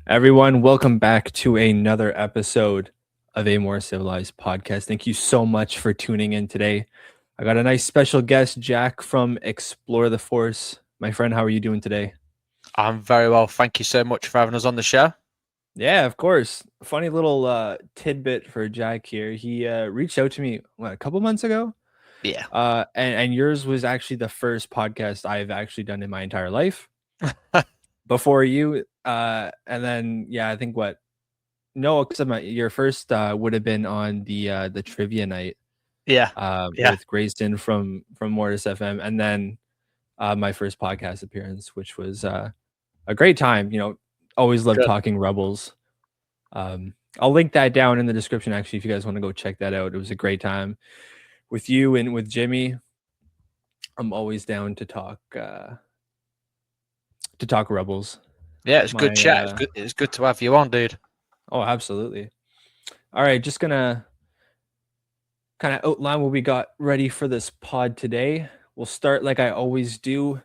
Everyone, welcome back to another episode of a More Civilized podcast. Thank you so much for tuning in today. I got a nice special guest, Jack from Explore the Force. My friend, how are you doing today? I'm very well. Thank you so much for having us on the show. Yeah, of course. Funny little tidbit for Jack here. He reached out to me a couple months ago. Yeah. And yours was actually the first podcast I've actually done in my entire life. Before you, and then yeah, I think what no, because your first would have been on the trivia night Yeah. Yeah. with Grayson from Mortis FM, and then my first podcast appearance, which was a great time. Always love Good. talking Rebels. I'll link that down in the description actually if you guys want to go check that out. It was a great time with you and with Jimmy. I'm always down to talk Rebels. Yeah, it's a My good chat. It's good to have you on, dude. Oh, absolutely. All right, just gonna kind of outline what we got ready for this pod today. We'll start like I always do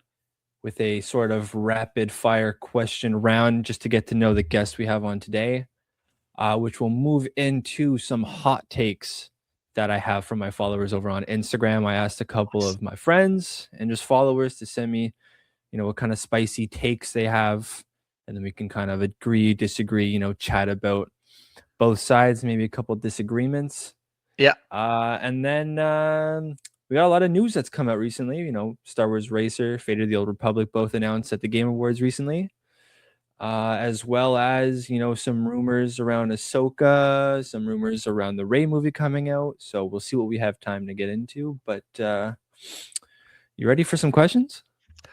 with a sort of rapid fire question round just to get to know the guest we have on today, which will move into some hot takes that I have from my followers over on Instagram. I asked a couple of my friends and just followers to send me, what kind of spicy takes they have. And then we can kind of agree, disagree, chat about both sides, maybe a couple disagreements. Yeah. And then we got a lot of news that's come out recently. Star Wars Racer, Fate of the Old Republic both announced at the Game Awards recently, as well as some rumors around Ahsoka, some rumors around the Rey movie coming out. So we'll see what we have time to get into. But you ready for some questions?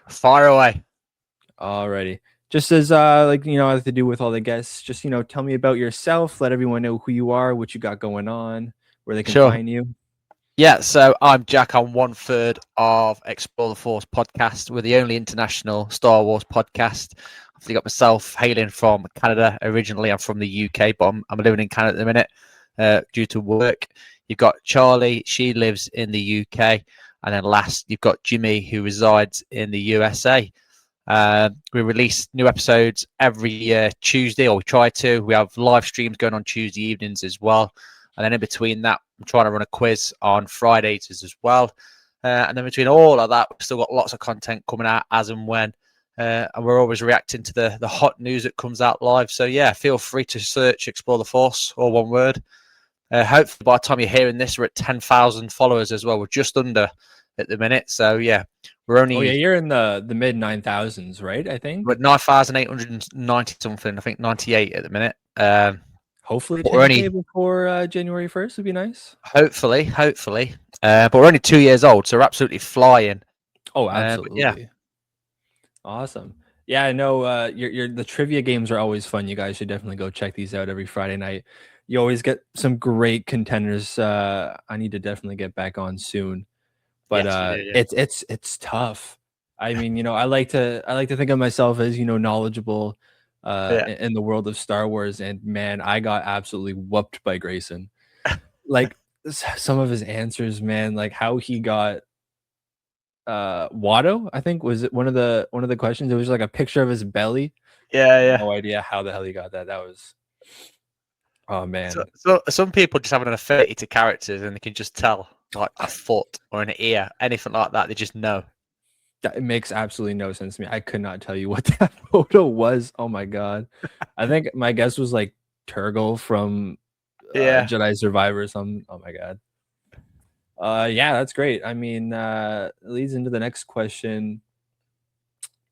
Fire away. Alrighty. Just as I like to do with all the guests, just tell me about yourself. Let everyone know who you are, what you got going on, where they can Sure. find you. Yeah, so I'm Jack. I'm 1/3 of Explore the Force podcast. We're the only international Star Wars podcast. I've got myself hailing from Canada originally. I'm from the UK, but I'm living in Canada at the minute due to work. You've got Charlie. She lives in the UK. And then last, you've got Jimmy, who resides in the USA. We release new episodes every Tuesday, or we try to. We have live streams going on Tuesday evenings as well. And then in between that, I'm trying to run a quiz on Fridays as well. And then between all of that, we've still got lots of content coming out as and when. And we're always reacting to the hot news that comes out live. So yeah, feel free to search Explore the Force, or one word. Hopefully by the time you're hearing this, we're at 10,000 followers as well. We're just under at the minute. So yeah, we're only... Oh yeah, you're in the mid 9,000s, right? I think. We're at 9,890 something. I think 98 at the minute. Hopefully but we're 10K only before January 1st would be nice. hopefully. But we're only 2 years old, so we're absolutely flying. Oh, But absolutely. yeah, Awesome. Yeah, I know your the trivia games are always fun. You guys should definitely go check these out every Friday night. You always get some great contenders. I need to definitely get back on soon. But yes, we do, yeah. it's tough. I mean, I like to think of myself as, knowledgeable Yeah. in the world of Star Wars, and man, I got absolutely whooped by Grayson. Like some of his answers, man, like how he got Watto, I think was one of the questions. It was like a picture of his belly. Yeah. No idea how the hell he got that. That was, oh man. So some people just have an affinity to characters, and they can just tell, like a foot or an ear, anything like that. They just know. It makes absolutely no sense to me. I could not tell you what that photo was. Oh my god. I think my guess was like Turgle from Jedi Survivor or something. Oh my god. Yeah, that's great. I mean, it leads into the next question.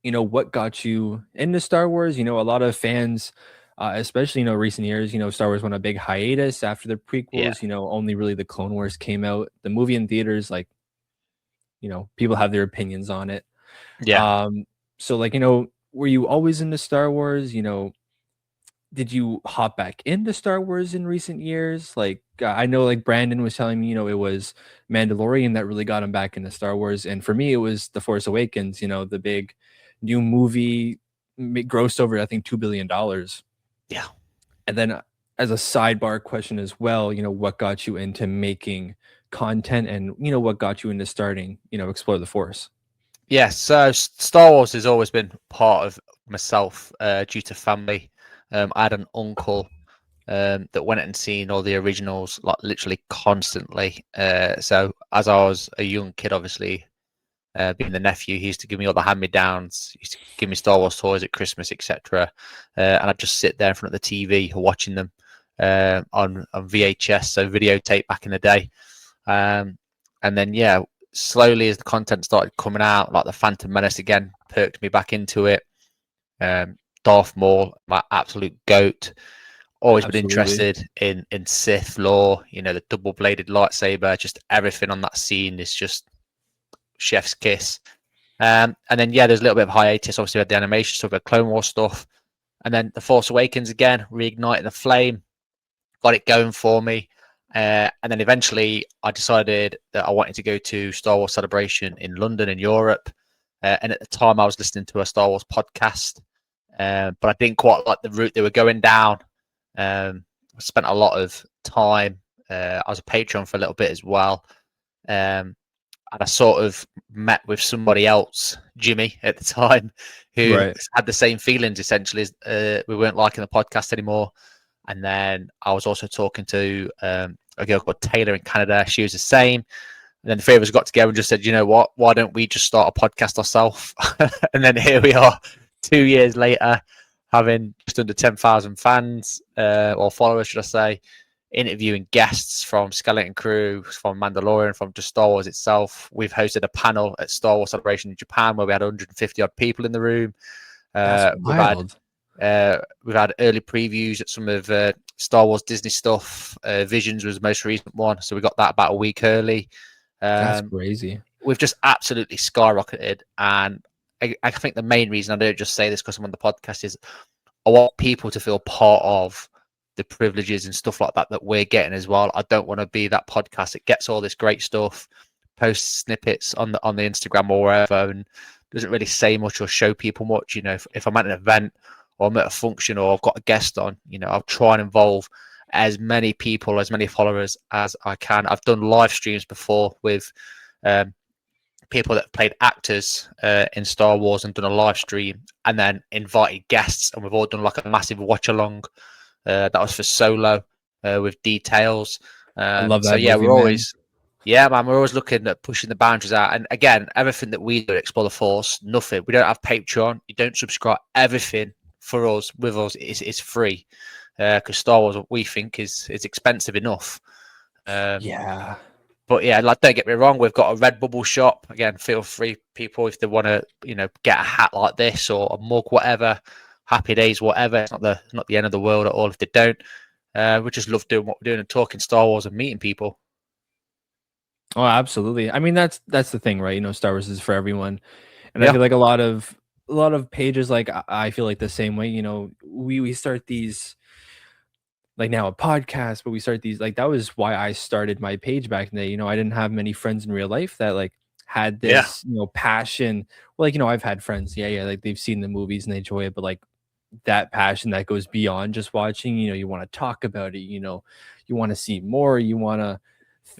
What got you into Star Wars? A lot of fans, especially recent years, Star Wars went a big hiatus after the prequels. Only really the Clone Wars came out. The movie in theaters, like, people have their opinions on it. Yeah. So like, were you always into Star Wars? Did you hop back into Star Wars in recent years? Like, I know like Brandon was telling me, it was Mandalorian that really got him back into Star Wars. And for me, it was The Force Awakens, the big new movie grossed over, I think, $2 billion. Yeah. And then as a sidebar question as well, what got you into making content, and, what got you into starting, Explore the Force? Yeah, so Star Wars has always been part of myself due to family. I had an uncle that went and seen all the originals like literally constantly. So as I was a young kid, obviously being the nephew, he used to give me all the hand-me-downs. He used to give me Star Wars toys at Christmas, etc. And I'd just sit there in front of the TV watching them on VHS, so videotape back in the day. And then yeah, slowly as the content started coming out, like the Phantom Menace again perked me back into it. Darth Maul, my absolute goat. Always been Absolutely. interested in Sith lore. You know, the double-bladed lightsaber, just everything on that scene is just chef's kiss. And then yeah, there's a little bit of hiatus. Obviously, we had the animation stuff, the Clone Wars stuff, and then the Force Awakens again, reigniting the flame, got it going for me. And then eventually, I decided that I wanted to go to Star Wars Celebration in London, in Europe. And at the time, I was listening to a Star Wars podcast, but I didn't quite like the route they were going down. I spent a lot of time. I was a patron for a little bit as well. And I sort of met with somebody else, Jimmy, at the time, who Right. had the same feelings essentially. We weren't liking the podcast anymore. And then I was also talking to a girl called Taylor in Canada. She was the same. And then the three of us got together and just said, you know what? Why don't we just start a podcast ourselves? And then here we are 2 years later, having just under 10,000 fans or followers, should I say, interviewing guests from Skeleton Crew, from Mandalorian, from just Star Wars itself. We've hosted a panel at Star Wars Celebration in Japan where we had 150 odd people in the room. That's We've had wild. we've had early previews at some of Star Wars Disney stuff. Visions was the most recent one, so we got that about a week early. That's Um, crazy. we've just absolutely skyrocketed, and I think the main reason I don't just say this because I'm on the podcast is I want people to feel part of the privileges and stuff like that that we're getting as well. I don't want to be that podcast that gets all this great stuff, posts snippets on the Instagram or wherever, and doesn't really say much or show people much. You know, if I'm at an event or I'm at a function or I've got a guest on, you know, I'll try and involve as many people, as many followers as I can. I've done live streams before with people that played actors in Star Wars and done a live stream, and then invited guests, and we've all done like a massive watch along. That was for Solo with details. I love So that yeah, movie, man. yeah, man, we're always looking at pushing the boundaries out. And again, everything that we do at Explore the Force, nothing. We don't have Patreon. You don't subscribe. Everything for us, with us, is free. Because Star Wars, we think, is expensive enough. Yeah. But yeah, like don't get me wrong, we've got a Redbubble shop. Again, feel free, people, if they want to, you know, get a hat like this or a mug, whatever. Happy days, whatever. It's not the end of the world at all if they don't. We just love doing what we're doing and talking Star Wars and meeting people. Oh, absolutely. I mean, that's the thing, right? You know, Star Wars is for everyone, and I Yeah, feel like a lot of pages, like I feel like the same way. You know, we start these like now a podcast, but we start these like that was why I started my page back in the day. You know, I didn't have many friends in real life that like had yeah, this passion. Well, like I've had friends, yeah, like they've seen the movies and they enjoy it, but like that passion that goes beyond just watching, you want to talk about it, you want to see more, you want to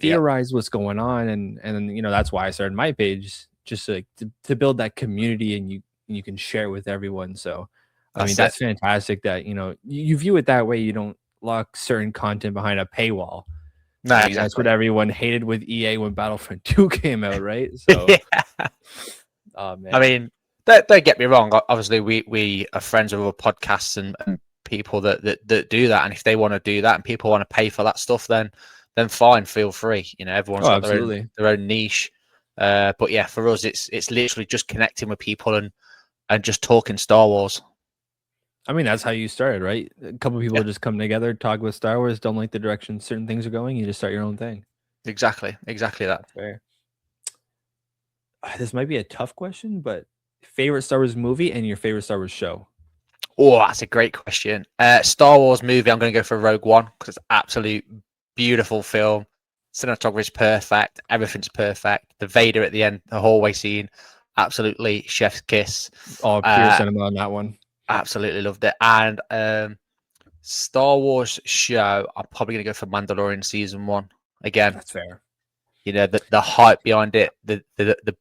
yeah. theorize what's going on, and then that's why I started my page, just to build that community, and you can share with everyone. So I mean, That's it. that's fantastic that you view it that way. You don't lock certain content behind a paywall. No, I mean, that's what exactly. everyone hated with EA when Battlefront 2 came out, right? So Yeah. oh I man. mean, don't get me wrong. Obviously, we are friends with other podcasts and people that do that. And if they want to do that and people want to pay for that stuff, then fine, feel free. You know, everyone's Oh, got absolutely. their own niche. But yeah, for us, it's literally just connecting with people and just talking Star Wars. I mean, that's how you started, right? A couple people Yeah, just come together, talk with Star Wars, don't like the direction certain things are going, you just start your own thing. exactly that. That's fair. This might be a tough question, but favorite Star Wars movie and your favorite Star Wars show? Oh, that's a great question. Star Wars movie, I'm going to go for Rogue One because it's absolute beautiful film. Cinematography is perfect. Everything's perfect. The Vader at the end, the hallway scene, absolutely chef's kiss. Oh, pure Uh, cinema on that one. absolutely loved it. And Star Wars show, I'm probably going to go for Mandalorian season one again. That's fair. You know, the hype behind it, the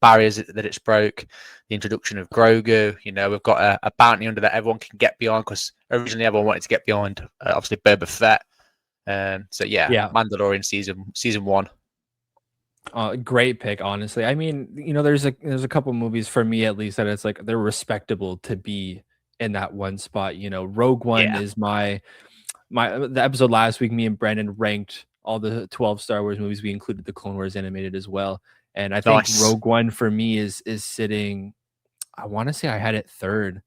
barriers that it's broke, the introduction of Grogu. You know, we've got a bounty hunter that everyone can get behind, because originally everyone wanted to get behind, obviously Boba Fett. So yeah, Yeah. Mandalorian season 1. Great pick, honestly. I mean, there's a couple movies for me at least that it's like they're respectable to be in that one spot. Rogue One Yeah, is the episode last week. Me and Brandon ranked all the 12 Star Wars movies. We included the Clone Wars animated as well, and I think nice. Rogue One for me is sitting. I want to say I had it third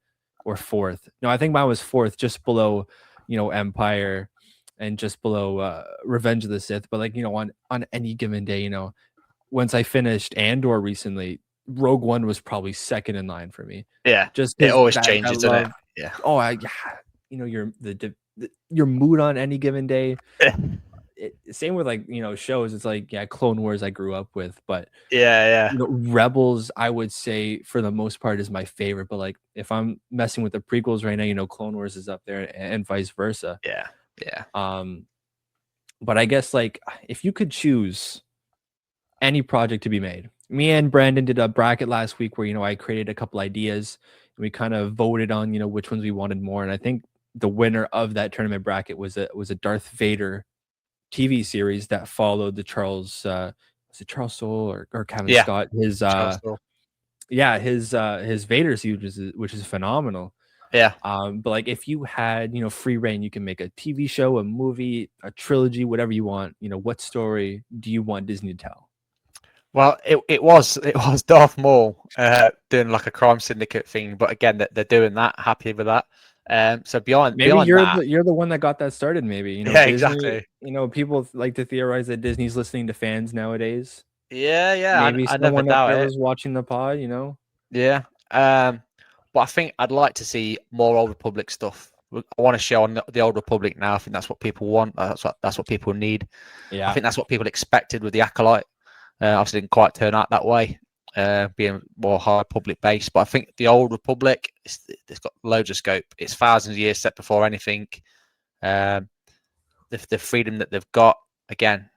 or fourth. No, I think mine was fourth, just below, Empire, and just below Revenge of the Sith. But like on any given day, once I finished Andor recently, Rogue One was probably second in line for me. Yeah, Just it because always that changes, doesn't it? love. Yeah, Oh, yeah, your mood on any given day. Same with like shows. It's like, yeah, Clone Wars I grew up with, but yeah, Rebels I would say for the most part is my favorite. But like if I'm messing with the prequels right now, Clone Wars is up there and vice versa. yeah, yeah. Um, but I guess like if you could choose any project to be made. Me and Brandon did a bracket last week where I created a couple ideas and we kind of voted on which ones we wanted more. And I think the winner of that tournament bracket was a Darth Vader TV series that followed the was it Charles Soule or Kevin Yeah, Scott, his Charles Soule. yeah, his Vader series, which is phenomenal. Yeah. But like if you had free reign, you can make a TV show, a movie, a trilogy, whatever you want. What story do you want Disney to tell? Well, it was Darth Maul doing like a crime syndicate thing, but again, they're doing that. Happy with that. So beyond Maybe beyond that, you're the one that got that started. Maybe yeah, Disney. exactly. People like to theorize that Disney's listening to fans nowadays. Yeah, yeah. Maybe I never someone up doubt there it. was watching the pod. Yeah. But I think I'd like to see more Old Republic stuff. I want to show on the Old Republic now. I think that's what people want. That's what people need. I Yeah, think that's what people expected with the Acolyte. Obviously, didn't quite turn out that way, being more High Republic based. But I think the Old Republic, it's got loads of scope. It's thousands of years set before anything. Um, the freedom that they've got, again,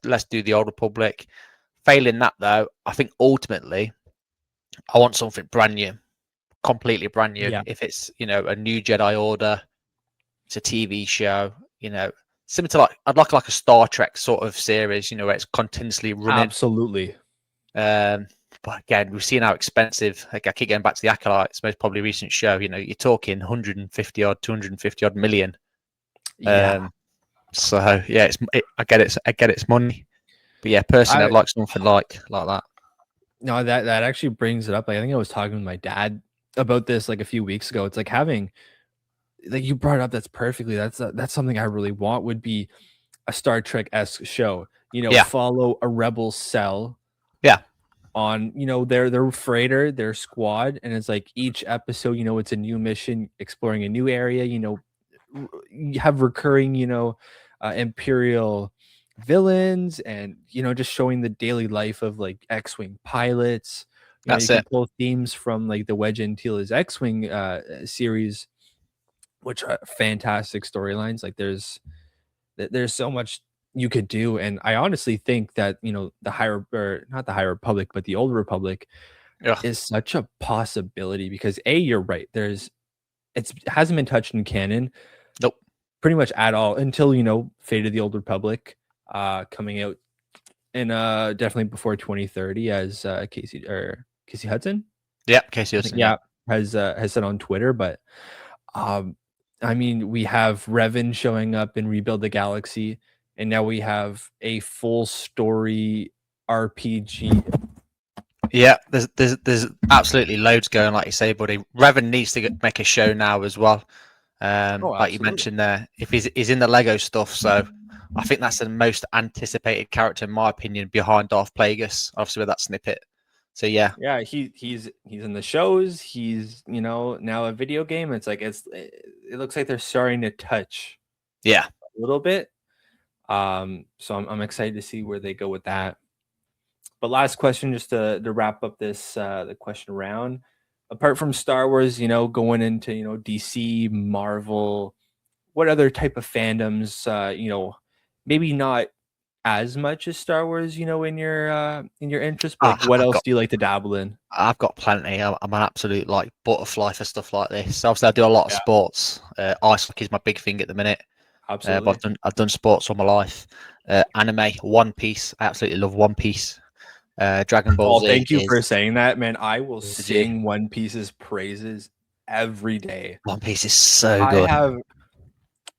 let's do the Old Republic. Failing that, though, I think ultimately, I want something brand new, completely brand new. yeah, If it's a new Jedi Order, it's a TV show, similar to I'd like a Star Trek sort of series, where it's continuously running. absolutely. But again, we've seen how expensive. Like I keep going back to the Acolyte's most probably recent show. You're talking 150 odd, 250 odd million. Yeah, So yeah, I get it's money. But yeah, personally, I'd I like something like that. no that actually brings it up. Like I think I was talking with my dad about this like a few weeks ago. It's like having like you brought it up. That's perfectly. That's something I really want would be a Star Trek-esque show. Yeah, Follow a rebel cell yeah, on their freighter, their squad, and it's like each episode, it's a new mission exploring a new area. You have recurring, Imperial villains, and just showing the daily life of like X-wing pilots. You that's can it. pull themes from like the Wedge Antilles X-wing series, which are fantastic storylines. Like there's so much you could do, and I honestly think that the higher or not the High Republic, but the Old Republic Ugh, is such a possibility because you're right. It hasn't been touched in canon nope. pretty much at all until Fate of the Old Republic coming out in definitely before 2030 as Casey Hudson, Yeah, Casey I think, Hudson. Yeah, yeah, has said on Twitter. But um I mean, we have Revan showing up in Rebuild the Galaxy, and now we have a full story RPG. yeah. There's absolutely loads going, like you say, buddy. Revan needs to make a show now as well. Oh, Like you absolutely. mentioned there, if he's in the Lego stuff, so I think that's the most anticipated character, in my opinion, behind Darth Plagueis, obviously with that snippet. So yeah, Yeah, he's in the shows. He's now a video game. It's like it looks like they're starting to touch yeah, a little bit. So I'm excited to see where they go with that. But last question, just to wrap up this the question round. Apart from Star Wars, going into DC, Marvel, what other type of fandoms, maybe not as much as Star Wars, in your interest, but like Ah, what else do you like to dabble in? I've got plenty. I'm an absolute like butterfly for stuff like this. Obviously, I do a lot of Yeah, sports. Ice hockey is my big thing at the minute. But absolutely. I've done sports all my life. Anime, One Piece. I absolutely love One Piece. Dragon Ball Oh, Z thank you for is. saying that, man. I will Did you? sing One Piece's praises every day. One Piece is so I good. have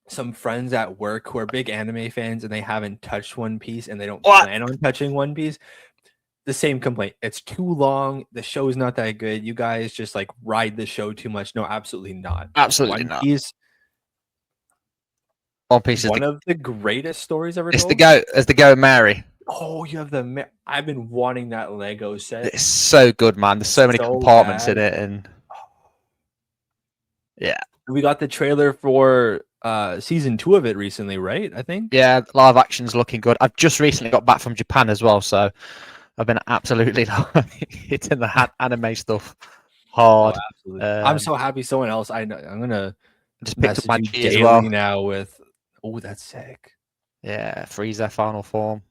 some friends at work who are big anime fans and they haven't touched One Piece and they don't What? plan on touching One Piece. The same complaint. It's too long. The show is not that good. You guys just like ride the show too much. No, absolutely not. Absolutely One not. Piece, One Piece is one of the greatest stories ever it's the told. goat. It's the goat Mary. Oh, you have I've been wanting that Lego set It's so good, man. There's so many so compartments in bad. it, and yeah, We got the trailer for season 2 of it recently, right? I think. yeah. Live action's looking good. I've just recently got back from Japan as well, so I've been absolutely hitting the anime stuff Oh, hard. absolutely. I'm Um, so happy someone else I know. I'm gonna just picked up message my you G as daily well. now with, oh, that's sick. Yeah, Frieza final form.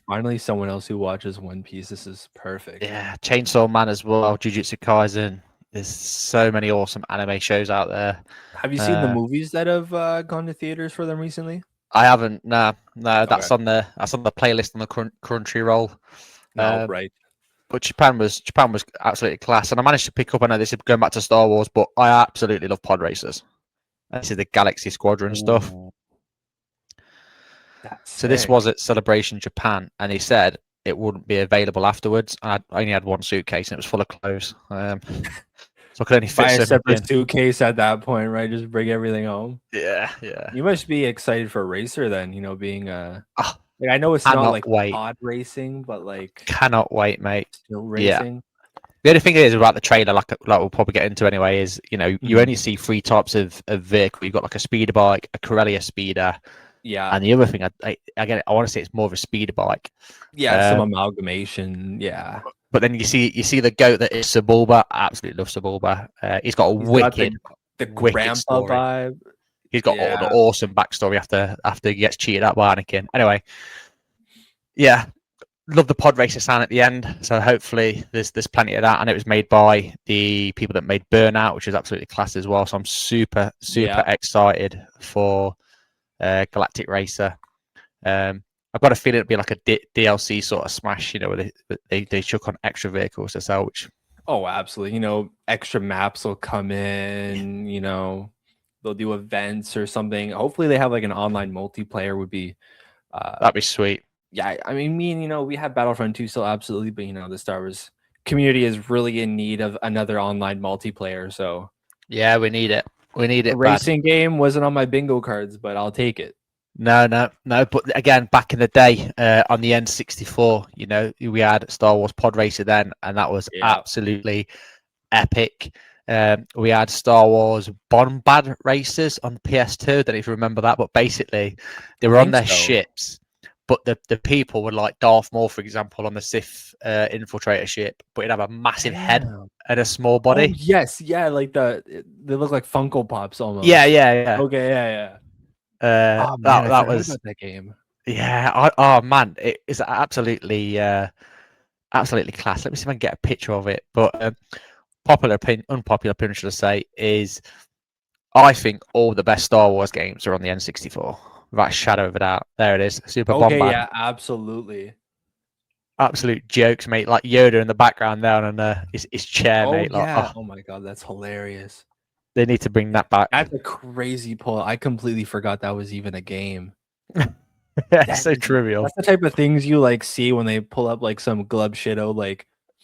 Finally, someone else who watches One Piece. This is perfect. Yeah, Chainsaw Man as well. Jujutsu Kaisen. There's so many awesome anime shows out there. Have you seen the Uh, movies that have gone to theaters for them recently? I haven't. No, no. Okay. That's on the playlist on the Crunchyroll. No, Um, right. but Japan was absolutely class, and I managed to pick up. I know this is going back to Star Wars, but I absolutely love pod racers. This is the Galaxy Squadron stuff. Ooh, that's So this sick. was at Celebration Japan, and he said it wouldn't be available afterwards. I only had one suitcase, and it was full of clothes, so I could only fit Buy a so much separate in. suitcase at that point, right? Just bring everything home. Yeah, yeah. You must be excited for Racer then, being Oh, like I know it's not cannot like wait. pod racing, but like Cannot wait, mate. still Yeah. racing. The only thing is about the trailer, like we'll probably get into anyway, is you Mhm. only see three types of vehicle. You've got like a speeder bike, a Corellia speeder, Yeah. and the other thing I want to say it's more of a speeder bike. Yeah, some Um, amalgamation. Yeah. but then you see the goat that is Sebulba. I absolutely love Sebulba. He's got a He's got wicked, the wicked grandpa story. vibe. He's got all the Yeah. awesome backstory after he gets cheated out by Anakin. Anyway, yeah, love the pod racer sound at the end. So hopefully there's plenty of that, and it was made by the people that made Burnout, which is absolutely class as well. So I'm super Yeah. excited for Galactic Racer. I've got a feeling it'll be like a DLC sort of smash, where they chuck on extra vehicles to sell, which Oh, absolutely. Extra maps will come in, they'll do events or something. Hopefully they have like an online multiplayer would be that'd be sweet. yeah, I mean we have Battlefront 2 still absolutely, but the Star Wars community is really in need of another online multiplayer. So Yeah, we need it. We need a it bad. racing game wasn't on my bingo cards, but I'll take it. No, no, no. But again, back in the day, on the N64, we had Star Wars Pod Racer then, and that was Yeah. absolutely epic. We had Star Wars Bombad Racers on PS2. Don't know if you remember that, but basically, they I were on think their so. ships, but the people were like Darth Maul, for example, on the Sith infiltrator ship, but he'd have a massive head Damn. and a small Oh body. yes, yeah, like they look like Funko Pops Yeah, almost. yeah, yeah. Okay, yeah, yeah. Oh man, That I that forgot was about that game. yeah. Oh man, it is absolutely class. Let me see if I can get a picture of it. But unpopular opinion, should I say, is I think all the best Star Wars games are on the N64, without a shadow of a doubt. There it is, Super Okay, Bombad. yeah, absolutely. Absolute jokes, mate. Like Yoda in the background there on his chair, Oh mate. Like, yeah. oh, Oh my god, that's hilarious. they need to bring that back. That's a crazy pull. I completely forgot that was even a game. Yeah, That so is trivial. that's the type of things you like see when they pull up like some glub shitto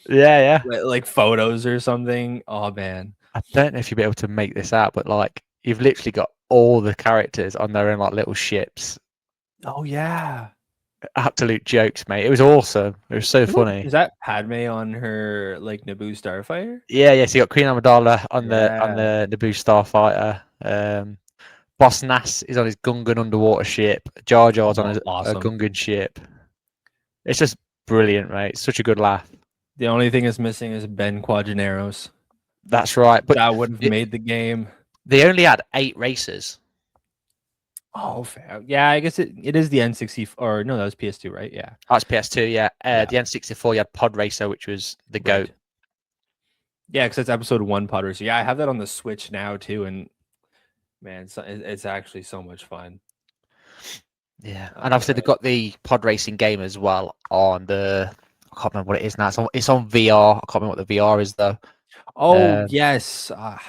Yeah, yeah. like photos or something. Oh man. I don't know if you'll be able to make this out, but like you've literally got all the characters on their own like little ships. Oh yeah. Absolute jokes, mate. It was awesome. It was so funny. Is that Padme on her like Naboo starfighter? Yeah, yeah. So you got Queen Amidala on Yeah. the Naboo starfighter. Boss Nass is on his Gungan underwater ship. Jar Jar's on Oh, a awesome. Gungan ship. It's just brilliant, mate. Such a good laugh. The only thing is missing is Ben Quadraneros. That's right. But That would have it, made the game. they only had 8 races. Oh, fair. Yeah, I guess it is the N60 or no, that was PS2, right? Yeah. That's PS2, yeah. Yeah. The N64, you had Pod Racer, which was the Right. GOAT. Yeah, because it's episode one Potter. So yeah, I have that on the Switch now too, and man, it's actually so much fun. Yeah, and All obviously they've right. got the pod racing game as well on the. I can't remember what it is now. It's on VR. I can't remember what the VR is though. Oh Um, yes. but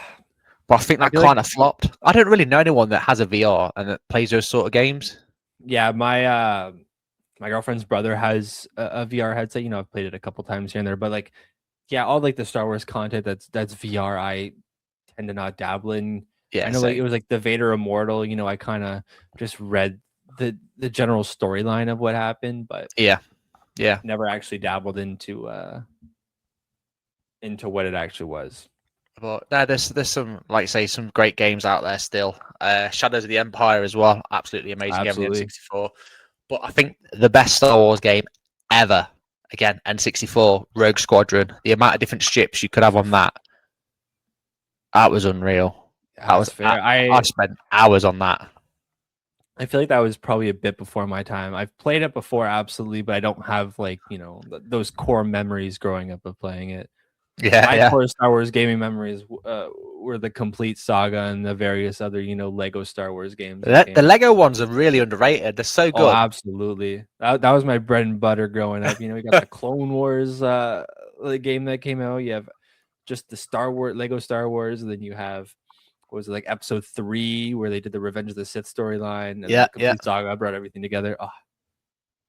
I think I that feel like kind of flopped. I don't really know anyone that has a VR and that plays those sort of games. yeah, my girlfriend's brother has a VR headset. You know, I've played it a couple times here and there, but like, yeah, all like the Star Wars content that's VR, I tend to not dabble in. I Yeah, know like same. it was like the Vader Immortal. You know, I kind of just read the general storyline of what happened, but Yeah, yeah. never actually dabbled into what it actually was. But no, there's some, like you say, some great games out there still. Shadows of the Empire as well, absolutely amazing game on the Absolutely. N64. But I think the best Star Wars game ever, again, N64, Rogue Squadron. The amount of different ships you could have on that was unreal. Yeah, that's fair. I spent hours on that. I feel like that was probably a bit before my time. I've played it before, absolutely, but I don't have like, you know, those core memories growing up of playing it. Yeah, My yeah. core Star Wars gaming memories were the complete saga and the various other, you know, Lego Star Wars games that The came. Lego ones are really underrated. They're so Oh, good. absolutely. That was my bread and butter growing up. You know, we got the Clone Wars the game that came out. You have just the Star Wars Lego Star Wars, and then you have what was it like episode 3 where they did the Revenge of the Sith storyline, and then Yeah, the yeah, complete saga brought everything together. Oh,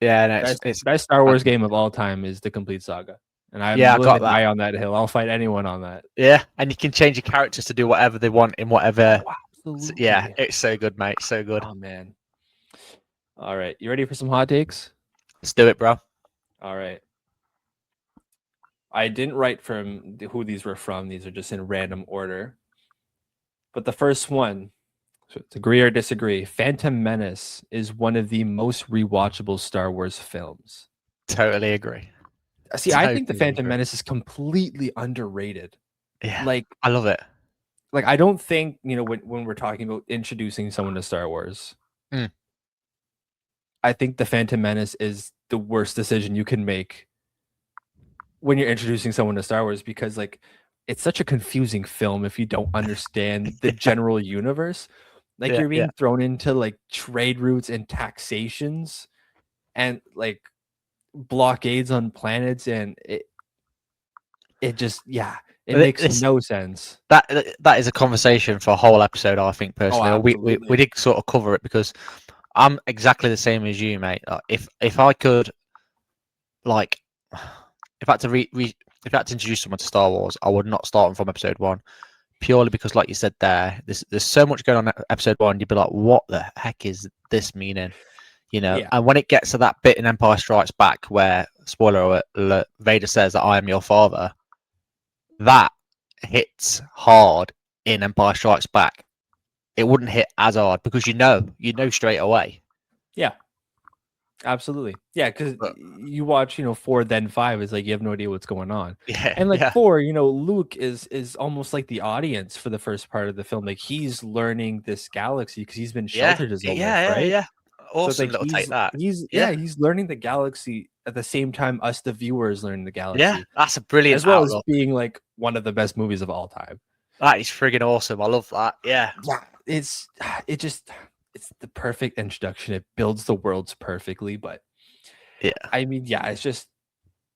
yeah. No, it's best Star Wars game of fantastic. all time is the complete saga. And I'm Yeah, I willing got to that. die on that hill. I'll fight anyone on that. Yeah, and you can change your characters to do whatever they want in whatever. Oh, Yeah, absolutely. it's so good, mate. So good. Oh man. All right. You ready for some hot takes? Let's do it, bro. All right. I didn't write from who these were from. These are just in random order. But the first one, so it's agree or disagree. Phantom Menace is one of the most rewatchable Star Wars films. Totally agree. See, I think the Totally Phantom agree. Menace is completely underrated. Yeah, Like, I love it. I don't think, you know, when we're talking about introducing someone to Star Wars, Mm. I think the Phantom Menace is the worst decision you can make when you're introducing someone to Star Wars because like it's such a confusing film if you don't understand the Yeah, general universe. Like yeah, you're yeah. being thrown into like trade routes and taxations and like blockades on planets and it just yeah, it makes This no sense. that is a conversation for a whole episode. I think Oh, personally, we absolutely. did sort of cover it because I'm exactly the same as you, mate. Like, if I could, like, if I had to if I had to introduce someone to Star Wars, I would not start them from episode one, purely because, like you said, there's so much going on in episode one. You'd be like, what the heck is this meaning? You know. Yeah. And when it gets to that bit in Empire Strikes Back where, spoiler alert, Vader says that I am your father, that hits hard in Empire Strikes Back. It wouldn't hit as hard because you know straight away. Yeah. Absolutely. Yeah, because But you watch, you know, 4 then 5 is like you have no idea what's going on. yeah, And like yeah, 4, you know, Luke is almost like the audience for the first part of the film. Like he's learning this galaxy because he's been yeah, sheltered his yeah, whole life, yeah, right? yeah. So it's Awesome like little take that. yeah, Yeah, he's learning the galaxy at the same time us the viewers learning the yeah. galaxy, That's a brilliant as well as outlook. being like one of the best movies of all time. That is friggin' awesome. I love that. Yeah, Yeah, it's it just it's the perfect introduction. It builds the worlds perfectly, but yeah, I mean, yeah, it's just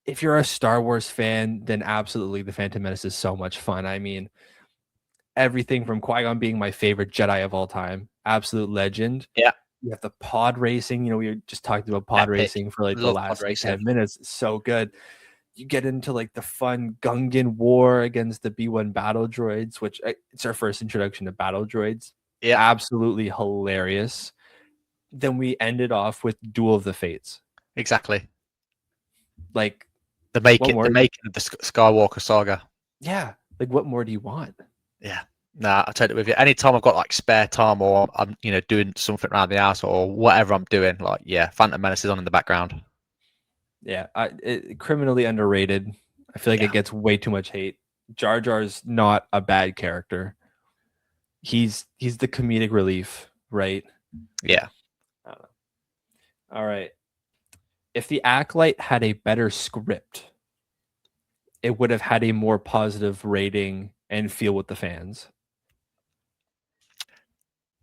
if you're a Star Wars fan, then absolutely the Phantom Menace is so much fun. I mean, everything from Qui-Gon being my favorite Jedi of all time, absolute legend. yeah. You have the pod racing, you know, we were just talking about pod Epic. racing for like the Love pod last like racing. 10 minutes. It's so good. You get into like the fun Gungan war against the B1 battle droids, which it's our first introduction to battle droids. Yeah, Absolutely hilarious. Then we ended off with Duel of the Fates. exactly. Like, what The more? making of the Skywalker saga. Yeah. Like, what more do you want? Yeah. Nah, I totally with you. Anytime I've got like spare time or I'm doing something around the house or whatever I'm doing, like yeah, Phantom Menace is on in the background. Yeah, criminally underrated. I feel like it Yeah. gets way too much hate. Jar Jar's not a bad character. He's the comedic relief, right? Yeah. I don't know. All right. If the Acolyte had a better script, it would have had a more positive rating and feel with the fans.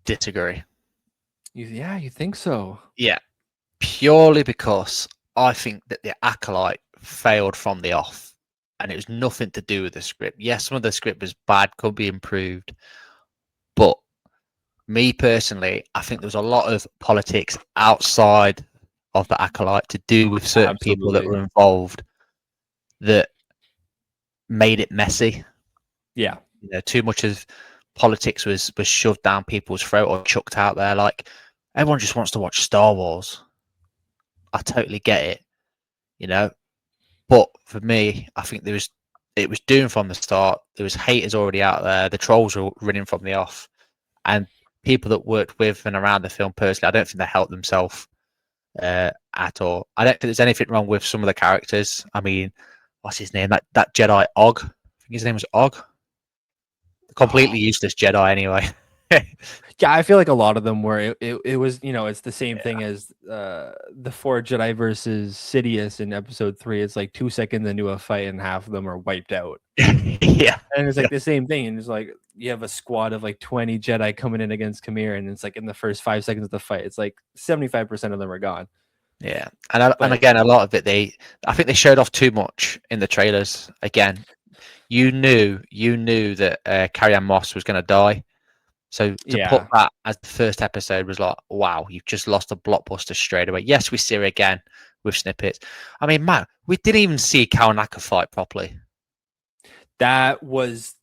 Disagree. Yeah, you think so? Yeah. Purely because I think that the Acolyte failed from the off, and it was nothing to do with the script. Yes, some of the script was bad, could be improved, but me personally, I think there was a lot of politics outside of the Acolyte to do with certain people that Absolutely. were involved that made it messy. Yeah. You know, too much of politics was shoved down people's throat or chucked out there. Like everyone just wants to watch Star Wars. I totally get it, you know. But for me, I think it was doomed from the start. There was haters already out there. The trolls were running from the off, and people that worked with and around the film personally, I don't think they helped themselves at all. I don't think there's anything wrong with some of the characters. I mean, what's his name? That Jedi Og. I think his name was Og. Completely useless Jedi anyway. Yeah, I feel like a lot of them were. It was, it's the same Yeah. thing as the four Jedi versus Sidious in episode 3. It's like 2 seconds into a fight and half of them are wiped out. Yeah. And it's like the same thing. And it's like you have a squad of like 20 Jedi coming in against Khmer, and it's like in the first 5 seconds of the fight, it's like 75% of them are gone. Yeah. And But again, a lot of it I think they showed off too much in the trailers. Again, you knew that Carrie-Anne Moss was going to die. So to put yeah, that as the first episode was like, wow, you've just lost a blockbuster straight away. Yes, we see her again with snippets. I mean, man, we didn't even see Kawanaka fight properly. that was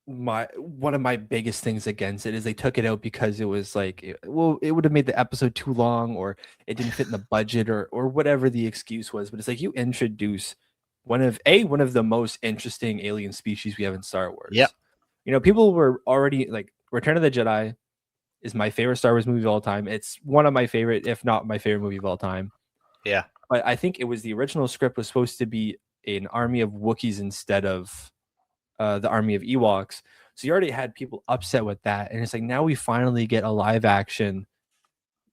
one of my biggest things against it is they took it out because it was like, it would have made the episode too long, or it didn't fit in the budget, or whatever the excuse was. But it's like you introduce one of the most interesting alien species we have in Star Wars. Yep. People were already like, Return of the Jedi is my favorite Star Wars movie of all time. It's one of my favorite, if not my favorite movie of all time. Yeah. But I think it was the original script was supposed to be an army of Wookiees instead of the army of Ewoks. So you already had people upset with that. And it's like, now we finally get a live action,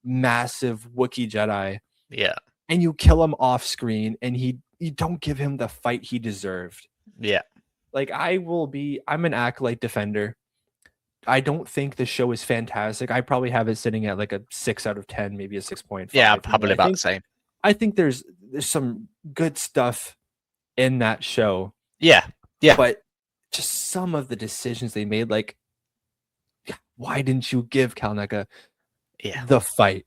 massive Wookiee Jedi. Yeah. And you kill him off screen, and you don't give him the fight he deserved. Yeah. Like, I'm an Acolyte defender. I don't think the show is fantastic. I probably have it sitting at like a 6 out of 10, maybe a 6.5. Yeah, probably about the same. I think there's some good stuff in that show. Yeah. Yeah. But just some of the decisions they made, like, why didn't you give Kalneka the fight?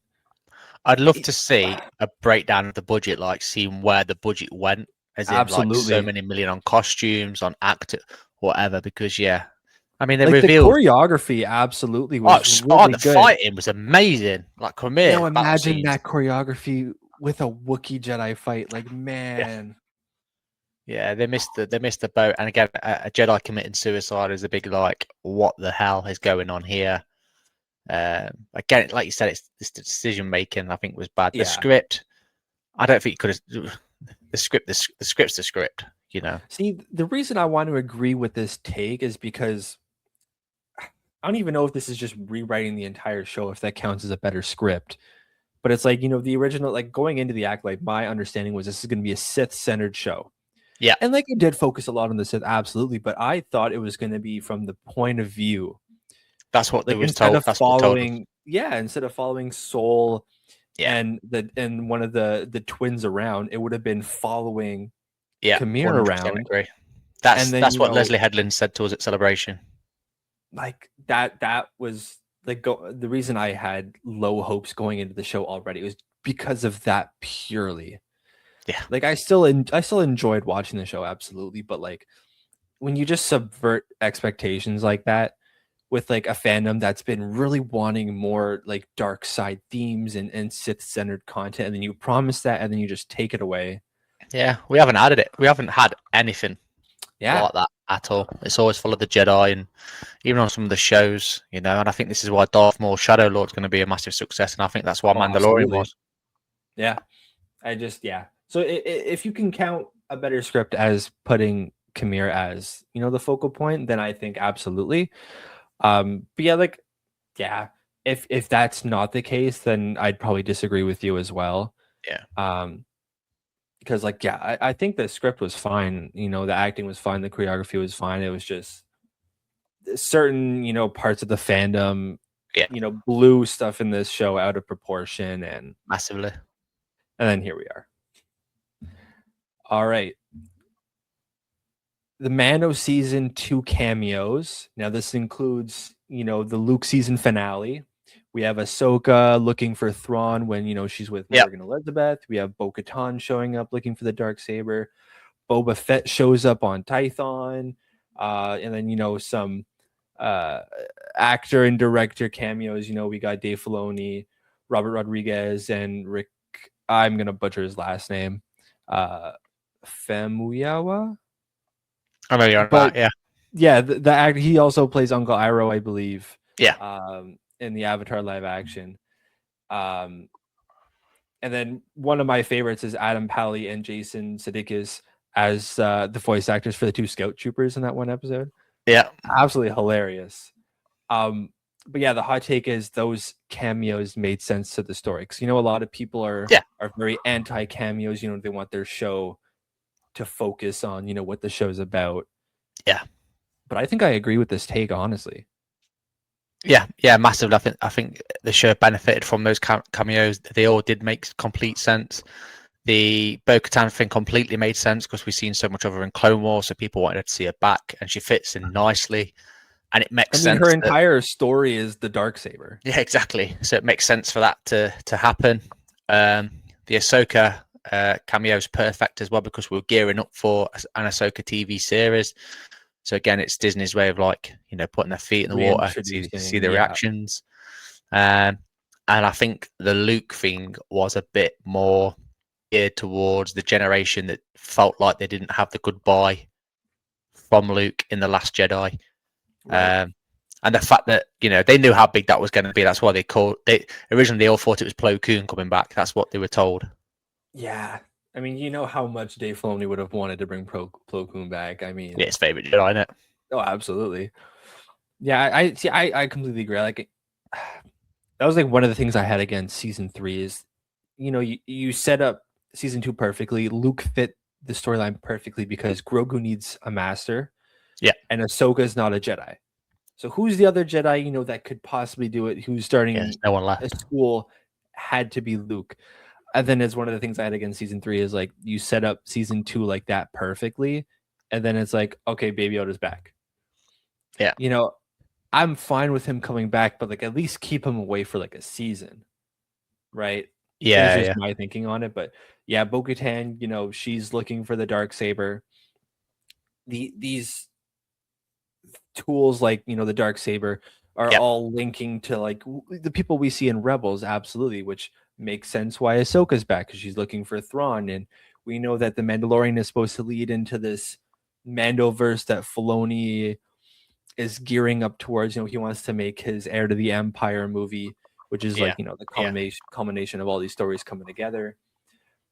I'd love to see a breakdown of the budget, like seeing where the budget went, as in like so many million on costumes, on actor, whatever. Because I mean, they like revealed the choreography absolutely was really the good. Fighting was amazing. Like Khmer. Now imagine that choreography with a Wookiee Jedi fight. Like, man. Yeah, they missed the boat. And again, a Jedi committing suicide is a big like, what the hell is going on here? Again, like you said, it's the decision making. I think was bad. The script, I don't think you could have. The script's the script. See, the reason I want to agree with this take is because I don't even know if this is just rewriting the entire show, if that counts as a better script. But it's like, the original, like going into the Acolyte, my understanding was this is going to be a Sith-centered show. Yeah. And like it did focus a lot on the Sith, absolutely. But I thought it was going to be from the point of view. That's what like, they was instead told. of That's following, instead of following Soul and one of the twins around, it would have been following Khmer 100% around. Agree. That's what Leslie Headland said to us at Celebration. Like that was like the reason I had low hopes going into the show already. It was because of that purely. Yeah. Like I still enjoyed watching the show, absolutely, but like when you just subvert expectations like that with like a fandom that's been really wanting more like dark side themes and Sith centered content, and then you promise that and then you just take it away. Yeah, we haven't added it. We haven't had anything like that at all. It's always followed the Jedi, and even on some of the shows, and I think this is why Darth Maul Shadow Lord's going to be a massive success, and I think that's why Mandalorian was. Yeah. So if you can count a better script as putting Khmer as, the focal point, then I think absolutely. But if that's not the case, then I'd probably disagree with you as well. Yeah. Because like, yeah, I think the script was fine. You know, the acting was fine, the choreography was fine. It was just certain, you know, parts of the fandom, Yeah. you know, blew stuff in this show out of proportion, and Massively. then here we are. All right. The Mando season 2 cameos. Now this includes, you know, the Luke season finale. We have Ahsoka looking for Thrawn when, you know, she's with Yep. Morgan Elizabeth. We have Bo-Katan showing up looking for the Darksaber. Boba Fett shows up on Tython. And then, you know, some uh, actor and director cameos. You know, we got Dave Filoni, Robert Rodriguez, and Rick. I'm going to butcher his last name. Famuyiwa? I know you're on But that. Yeah. yeah, the act, he also plays Uncle Iroh, I believe. Yeah. In the Avatar live action. And then one of my favorites is Adam Pally and Jason Sudeikis as the voice actors for the 2 scout troopers in that one episode. Yeah. Absolutely hilarious. But yeah, the hot take is those cameos made sense to the story, because, you know, a lot of people are very anti cameos. You know, they want their show to focus on, you know, what the show's about. Yeah. But I think I agree with this take, honestly. Yeah, massively. I think the show benefited from those cameos. They all did make complete sense. The Bo-Katan thing completely made sense because we've seen so much of her in Clone Wars, so people wanted to see her back, and she fits in nicely. And it makes sense. Her entire story is the Darksaber. Yeah, exactly. So it makes sense for that to happen. The Ahsoka cameo is perfect as well, because we're gearing up for an Ahsoka TV series. So again, it's Disney's way of, like, you know, putting their feet in the water to see the reactions. And I think the Luke thing was a bit more geared towards the generation that felt like they didn't have the goodbye from Luke in The Last Jedi. Right. And the fact that, you know, they knew how big that was going to be. That's why originally they all thought it was Plo Koon coming back. That's what they were told. Yeah. I mean, you know how much Dave Filoni would have wanted to bring Plo Koon back. I mean, yeah, his favorite Jedi, isn't it? Oh, absolutely. Yeah, I completely agree. Like, that was like one of the things I had against season 3 is, you know, you set up season 2 perfectly. Luke fit the storyline perfectly because Grogu needs a master. Yeah. And Ahsoka is not a Jedi. So who's the other Jedi, you know, that could possibly do it? Who's starting no one left. a school? Had to be Luke. And then it's one of the things I had against season 3 is, like, you set up season 2 like that perfectly, and then it's like, okay, Baby Yoda's back. Yeah. You know, I'm fine with him coming back, but, like, at least keep him away for, like, a season, right? Yeah, It's just my thinking on it. But yeah, Bo-Katan, you know, she's looking for the Darksaber. These tools, like, you know, the Darksaber are all linking to, like, the people we see in Rebels, absolutely, which makes sense why Ahsoka's back, because she's looking for Thrawn, and we know that the Mandalorian is supposed to lead into this Mandoverse that Filoni is gearing up towards. You know, he wants to make his Heir to the Empire movie, which is like, you know, the culmination of all these stories coming together.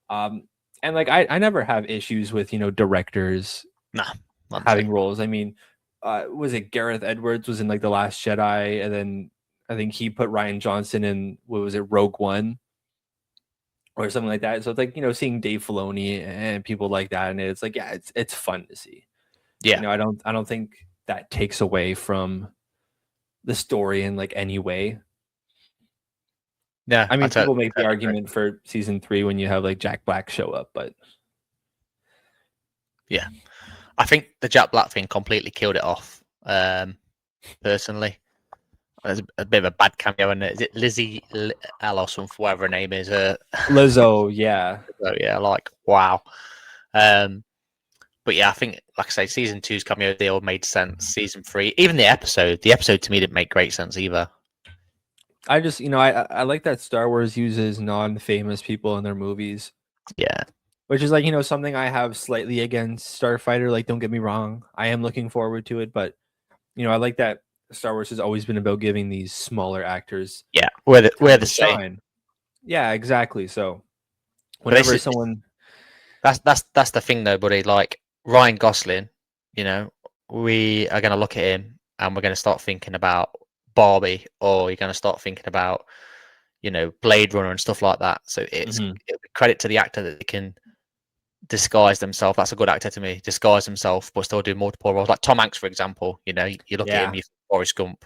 And like, I never have issues with, you know, directors having roles. I mean, was it Gareth Edwards was in, like, The Last Jedi, and then I think he put Rian Johnson in, what was it, Rogue One or something like that. So it's like, you know, seeing Dave Filoni and people like that, and it's like, yeah, it's fun to see. Yeah. You know, I don't think that takes away from the story in, like, any way. Yeah, I mean, people make the argument for season 3 when you have, like, Jack Black show up, but yeah, I think the Jack Black thing completely killed it off. Personally, there's a bit of a bad cameo in it. Is it Lizzie L or something, whatever her name is? Lizzo, yeah. So yeah, like, wow. But yeah, I think, like I say, season 2's cameo, they all made sense. Season 3, even the episode to me didn't make great sense either. I just, you know, I like that Star Wars uses non-famous people in their movies. Yeah. Which is, like, you know, something I have slightly against Starfighter. Like, don't get me wrong, I am looking forward to it, but, you know, I like that Star Wars has always been about giving these smaller actors, where the shine. Yeah, exactly. So whenever someone, that's the thing though, buddy. Like, Ryan Gosling, you know, we are going to look at him and we're going to start thinking about Barbie, or you're going to start thinking about, Blade Runner and stuff like that. So it's Mhm. credit to the actor that they can disguise themselves. That's a good actor to me. Disguise himself, but still do multiple roles. Like Tom Hanks, for example. You look at him, Yeah. you think Forrest Gump,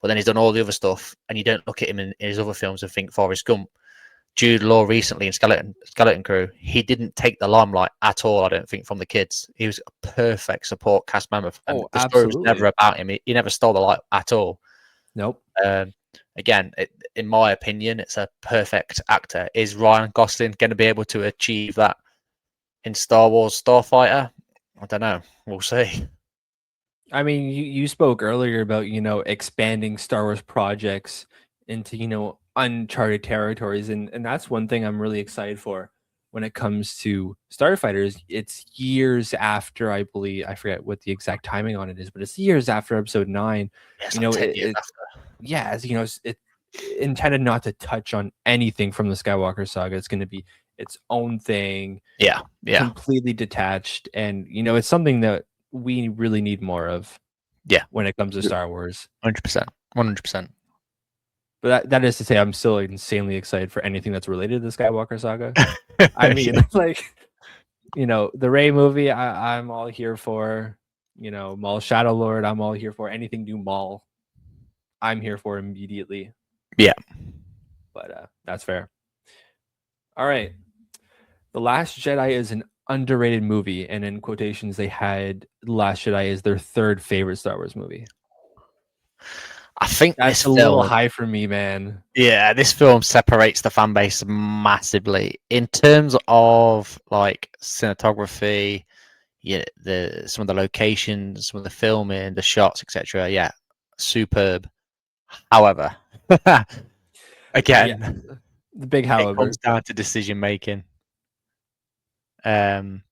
but then he's done all the other stuff, and you don't look at him in his other films and think Forrest Gump. Jude Law recently in Skeleton Crew, he didn't take the limelight at all. I don't think from the kids. He was a perfect support cast member, and Oh, the story was never absolutely. about him. He never stole the light at all. Nope. Again, in my opinion, it's a perfect actor. Is Ryan Gosling going to be able to achieve that in Star Wars Starfighter? I don't know. We'll see. I mean, you spoke earlier about, expanding Star Wars projects into, uncharted territories, and that's one thing I'm really excited for when it comes to Starfighters. It's years after, I believe, I forget what the exact timing on it is, but it's years after Episode 9. Yeah, it's You like know, 10 years it after. yeah, it intended not to touch on anything from the Skywalker saga. It's gonna be its own thing, Yeah, yeah, completely detached, and, it's something that we really need more of yeah. when it comes to Star Wars. 100%. 100%. But that is to say, I'm still insanely excited for anything that's related to the Skywalker saga. I mean, like, the Rey movie, I'm all here for. Maul Shadow Lord, I'm all here for. Anything new Maul, I'm here for immediately. Yeah. But that's fair. All right. The Last Jedi is an underrated movie, and in quotations, they had The Last Jedi is their third favorite Star Wars movie. I think That's this a little film, high for me, man. yeah, this film separates the fan base massively in terms of like cinematography, some of the locations, some of the filming, the shots, etc. Yeah, superb. However, Yeah, again, the big it however. comes down to decision making. Um,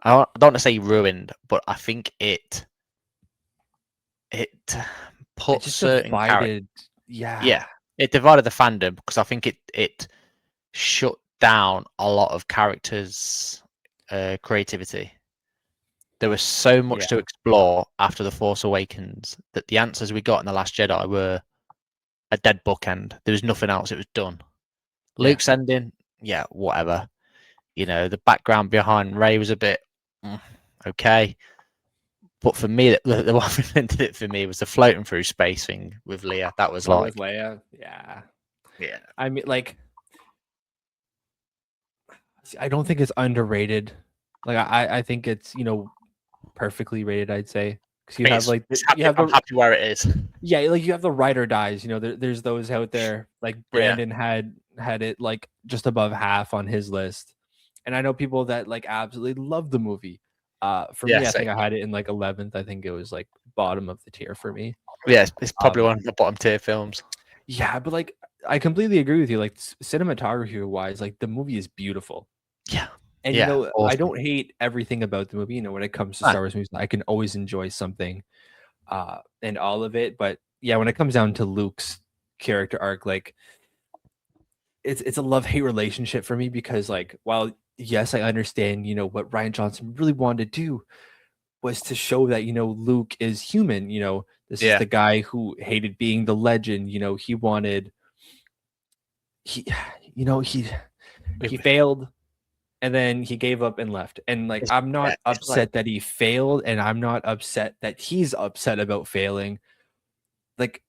I don't want to say ruined, but I think it It put just certain characters. divided. Yeah, Yeah, it divided the fandom because I think it shut down a lot of characters' creativity. There was so much to yeah, explore after The Force Awakens that the answers we got in The Last Jedi were a dead bookend. There was nothing else. It was done. yeah. Luke's ending, yeah, whatever. The background behind Ray was a bit okay. But for me, the one thing that did it for me was the floating through space thing with Leia. That was Oh, with like, Leia, yeah. yeah, I mean, like, I don't think it's underrated. Like, I think it's perfectly rated. I'd say because I think it's happy. I'm happy where it is. yeah, like you have the ride or dies. There's those out there. Like Yeah, Brandon had it like just above half on his list, and I know people that like absolutely love the movie. For yeah, me, I think same. I had it in like 11th. I think it was like bottom of the tier for me. Yeah, it's probably Um, one of the bottom tier films. yeah, but like I completely agree with you. Like cinematography wise, like the movie is beautiful. Yeah, And yeah, I awesome. don't hate everything about the movie. When it comes to No, Star Wars movies, I can always enjoy something and all of it. But yeah, when it comes down to Luke's character arc, like it's a love-hate relationship for me because like while yes, I understand, what Ryan Johnson really wanted to do was to show that, Luke is human, this is yeah, the guy who hated being the legend, he wanted he you know, he it- failed and then he gave up and left. And like it's, I'm yeah, not it's like upset that he failed and I'm not upset that he's upset about failing. Like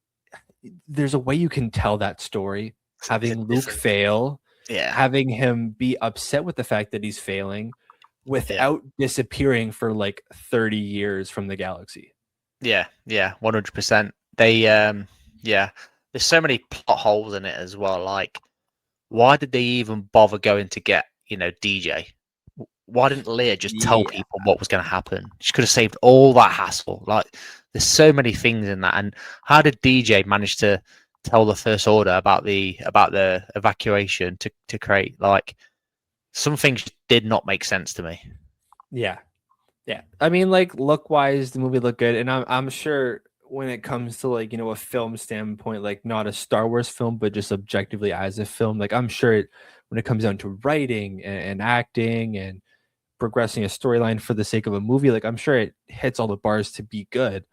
there's a way you can tell that story. it's a Having Luke different. fail, Yeah, having him be upset with the fact that he's failing yeah, without disappearing for like 30 years from the galaxy. yeah, 100%. Yeah, there's so many plot holes in it as well. Like, why did they even bother going to get DJ? Why didn't Leia just tell Yeah. people what was going to happen? She could have saved all that hassle. Like, there's so many things in that. And how did DJ manage to tell the First Order about the evacuation to create like some things did not make sense to me. Yeah. Yeah. I mean, like look wise, the movie looked good. And I'm sure when it comes to like, a film standpoint, like not a Star Wars film, but just objectively as a film, like I'm sure when it comes down to writing and acting and progressing a storyline for the sake of a movie, like I'm sure it hits all the bars to be good.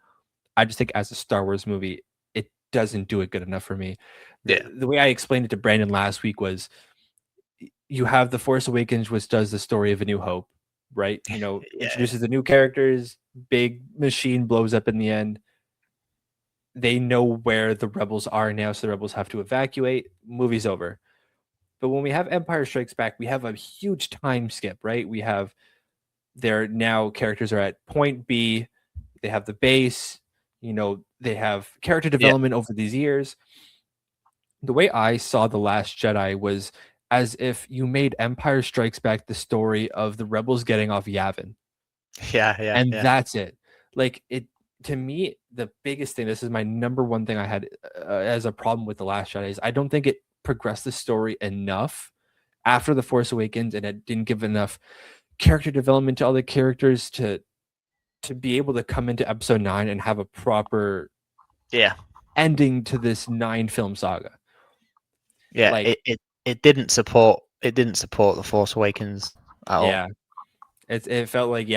I just think as a Star Wars movie, it doesn't do it good enough for me. Yeah. The way I explained it to Brandon last week was, you have The Force Awakens, which does the story of A New Hope, right? Yeah. Introduces the new characters, big machine blows up in the end. They know where the rebels are now, so the rebels have to evacuate. Movie's over. But when we have Empire Strikes Back, we have a huge time skip, right? We have their now characters are at point B. They have the base. They have character Yeah. development over these years. The way I saw The Last Jedi was as if you made Empire Strikes Back the story of the rebels getting off Yavin. Yeah. Yeah. And Yeah. that's it. Like, it, to me, the biggest thing, this is my number one thing I had as a problem with The Last Jedi, is I don't think it progressed the story enough after The Force Awakens, and it didn't give enough character development to all the characters to be able to come into episode 9 and have a proper Yeah. ending to this 9-film saga. Yeah. Like, It didn't support the Force Awakens at all. yeah, it felt like,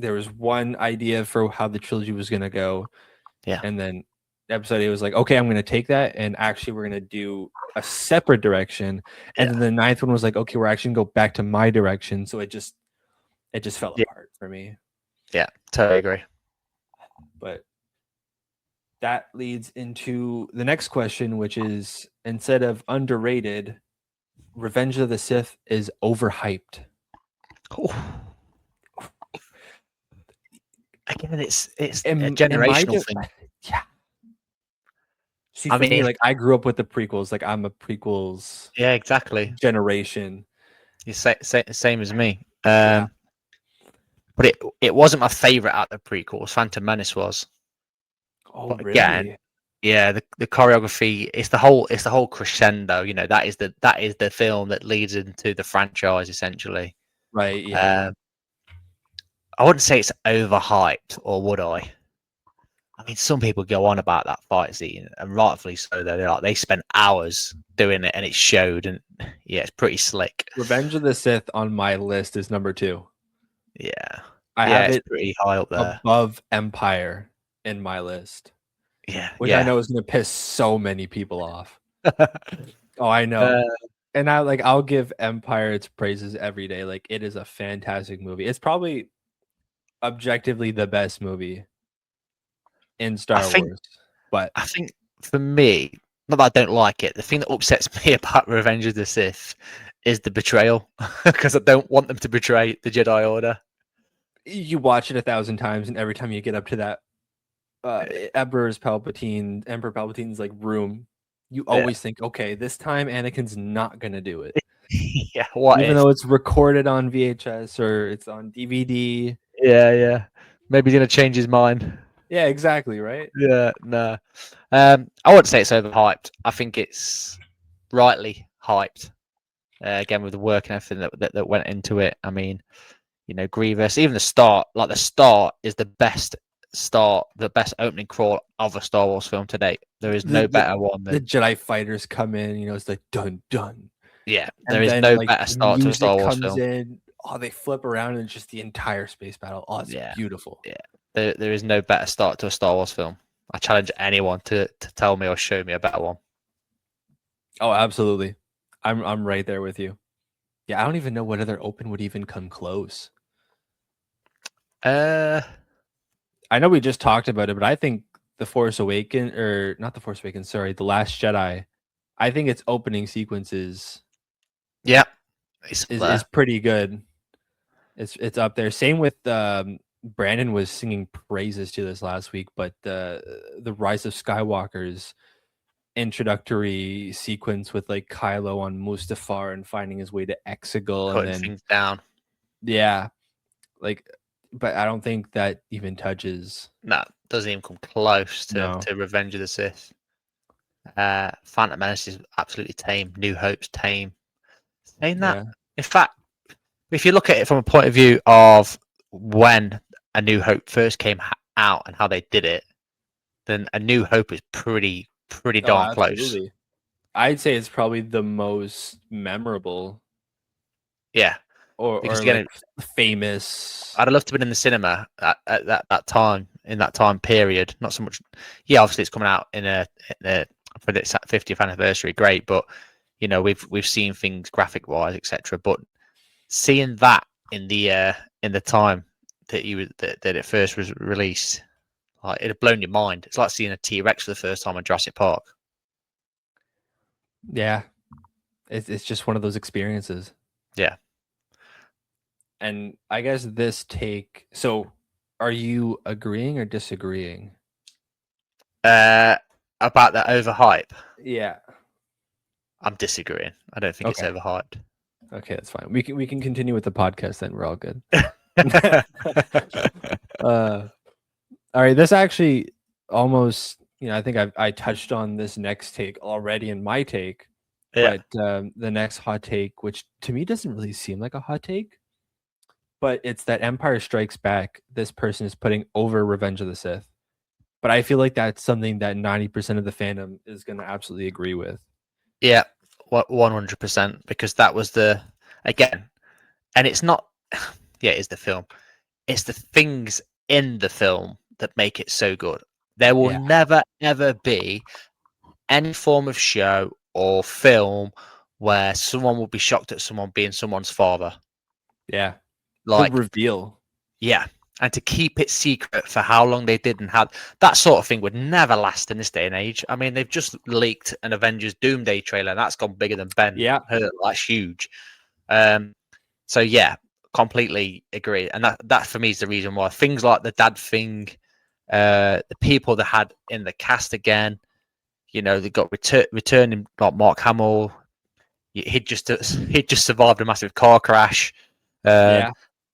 there was one idea for how the trilogy was going to go. Yeah. And then episode 8 was like, okay, I'm going to take that, and actually we're going to do a separate direction. And then the 9th one was like, okay, we're actually going to go back to my direction. So it just fell apart for me. Yeah, totally agree. But that leads into the next question, which is, instead of underrated, Revenge of the Sith is overhyped. Again, it's a Am generational thing. Yeah. See, I for me, mean, like, I grew up with the prequels. Like, I'm a prequels yeah, exactly. generation. You same as me. Yeah. But it wasn't my favorite out of the prequels. Phantom Menace was. Oh, But really? again, yeah, the choreography, it's the whole crescendo. That is the film that leads into the franchise essentially. Right. Yeah. I wouldn't say it's overhyped, or would I? I mean, some people go on about that fight scene, and rightfully so. They spent hours doing it, and it showed. And yeah, it's pretty slick. Revenge of the Sith on my list is number 2. Yeah, I have it's it pretty high up there. above Empire in my list. Yeah, which I know is going to piss so many people off. Oh, I know. And I'll give Empire its praises every day. Like, it is a fantastic movie. It's probably objectively the best movie in Star Wars. But I think for me, not that I don't like it, the thing that upsets me about Revenge of the Sith is the betrayal, because I don't want them to betray the Jedi Order. you watch it 1,000 times, and every time you get up to that Emperor Palpatine's like room, you always think, okay, this time Anakin's not gonna do it. Yeah, what even if? though it's recorded on VHS or it's on DVD. Yeah. Maybe he's gonna change his mind. Yeah, exactly, right? Yeah, no. I wouldn't say it's overhyped. I think it's rightly hyped. Again, with the work and everything that went into it. I mean, Grievous, even the start is the best opening crawl of a Star Wars film to date. There is no better one than the Jedi fighters come in, it's like dun dun. Yeah, And there is then, no like, better start to a Star Wars comes film. in. Oh, they flip around and just the entire space battle. Oh, it's beautiful. Yeah, there is no better start to a Star Wars film. I challenge anyone to tell me or show me a better one. Oh, absolutely. I'm right there with you. Yeah, I don't even know what other open would even come close. I know we just talked about it, but I think The Force Awakens, or not The Force Awakens, sorry, The Last Jedi, I think its opening sequences is pretty good. It's up there. Same with Brandon was singing praises to this last week, but the Rise of Skywalker's introductory sequence with like Kylo on Mustafar and finding his way to Exegol, putting and then things down. Yeah, like, but I don't think that even touches. No, doesn't even come close to, No. to Revenge of the Sith. Phantom Menace is absolutely tame. New Hope's tame. Saying that, in fact, if you look at it from a point of view of when A New Hope first came out and how they did it, then A New Hope is pretty darn close. I'd say it's probably the most memorable. Yeah, because or again, like famous. I'd have loved to have been in the cinema at that time, in that time period. Not so much. Yeah, obviously it's coming out in a for its 50th anniversary. Great, but we've seen things graphic wise, etc. But seeing that in the time that that it first was released, like it'd have blown your mind. It's like seeing a T-Rex for the first time in Jurassic Park. Yeah, it's just one of those experiences. Yeah. And I guess this take. So, are you agreeing or disagreeing? Uh, about that overhype, Yeah. I'm disagreeing. I don't think it's Okay. overhyped. Okay, that's fine. We can continue with the podcast then. We're all good. uh, all right. This actually almost. I think I touched on this next take already in my take, Yeah. but the next hot take, which to me doesn't really seem like a hot take, but it's that Empire Strikes Back. This person is putting over Revenge of the Sith, but I feel like that's something that 90% of the fandom is going to absolutely agree with. Yeah, 100%, because that was again, and it's not. Yeah, it's the film. It's the things in the film that make it so good. There will Yeah, never ever be any form of show or film where someone will be shocked at someone being someone's father. yeah. The Like, reveal. yeah, and to keep it secret for how long they did and had that sort of thing would never last in this day and age. I mean, they've just leaked an Avengers Doomsday trailer, and that's gone bigger than Ben Yeah, Hurt. That's huge. So yeah, completely agree. And that for me is the reason why things like the dad thing, the people they had in the cast again, they got returning like Mark Hamill. He'd just survived a massive car crash. Um, yeah.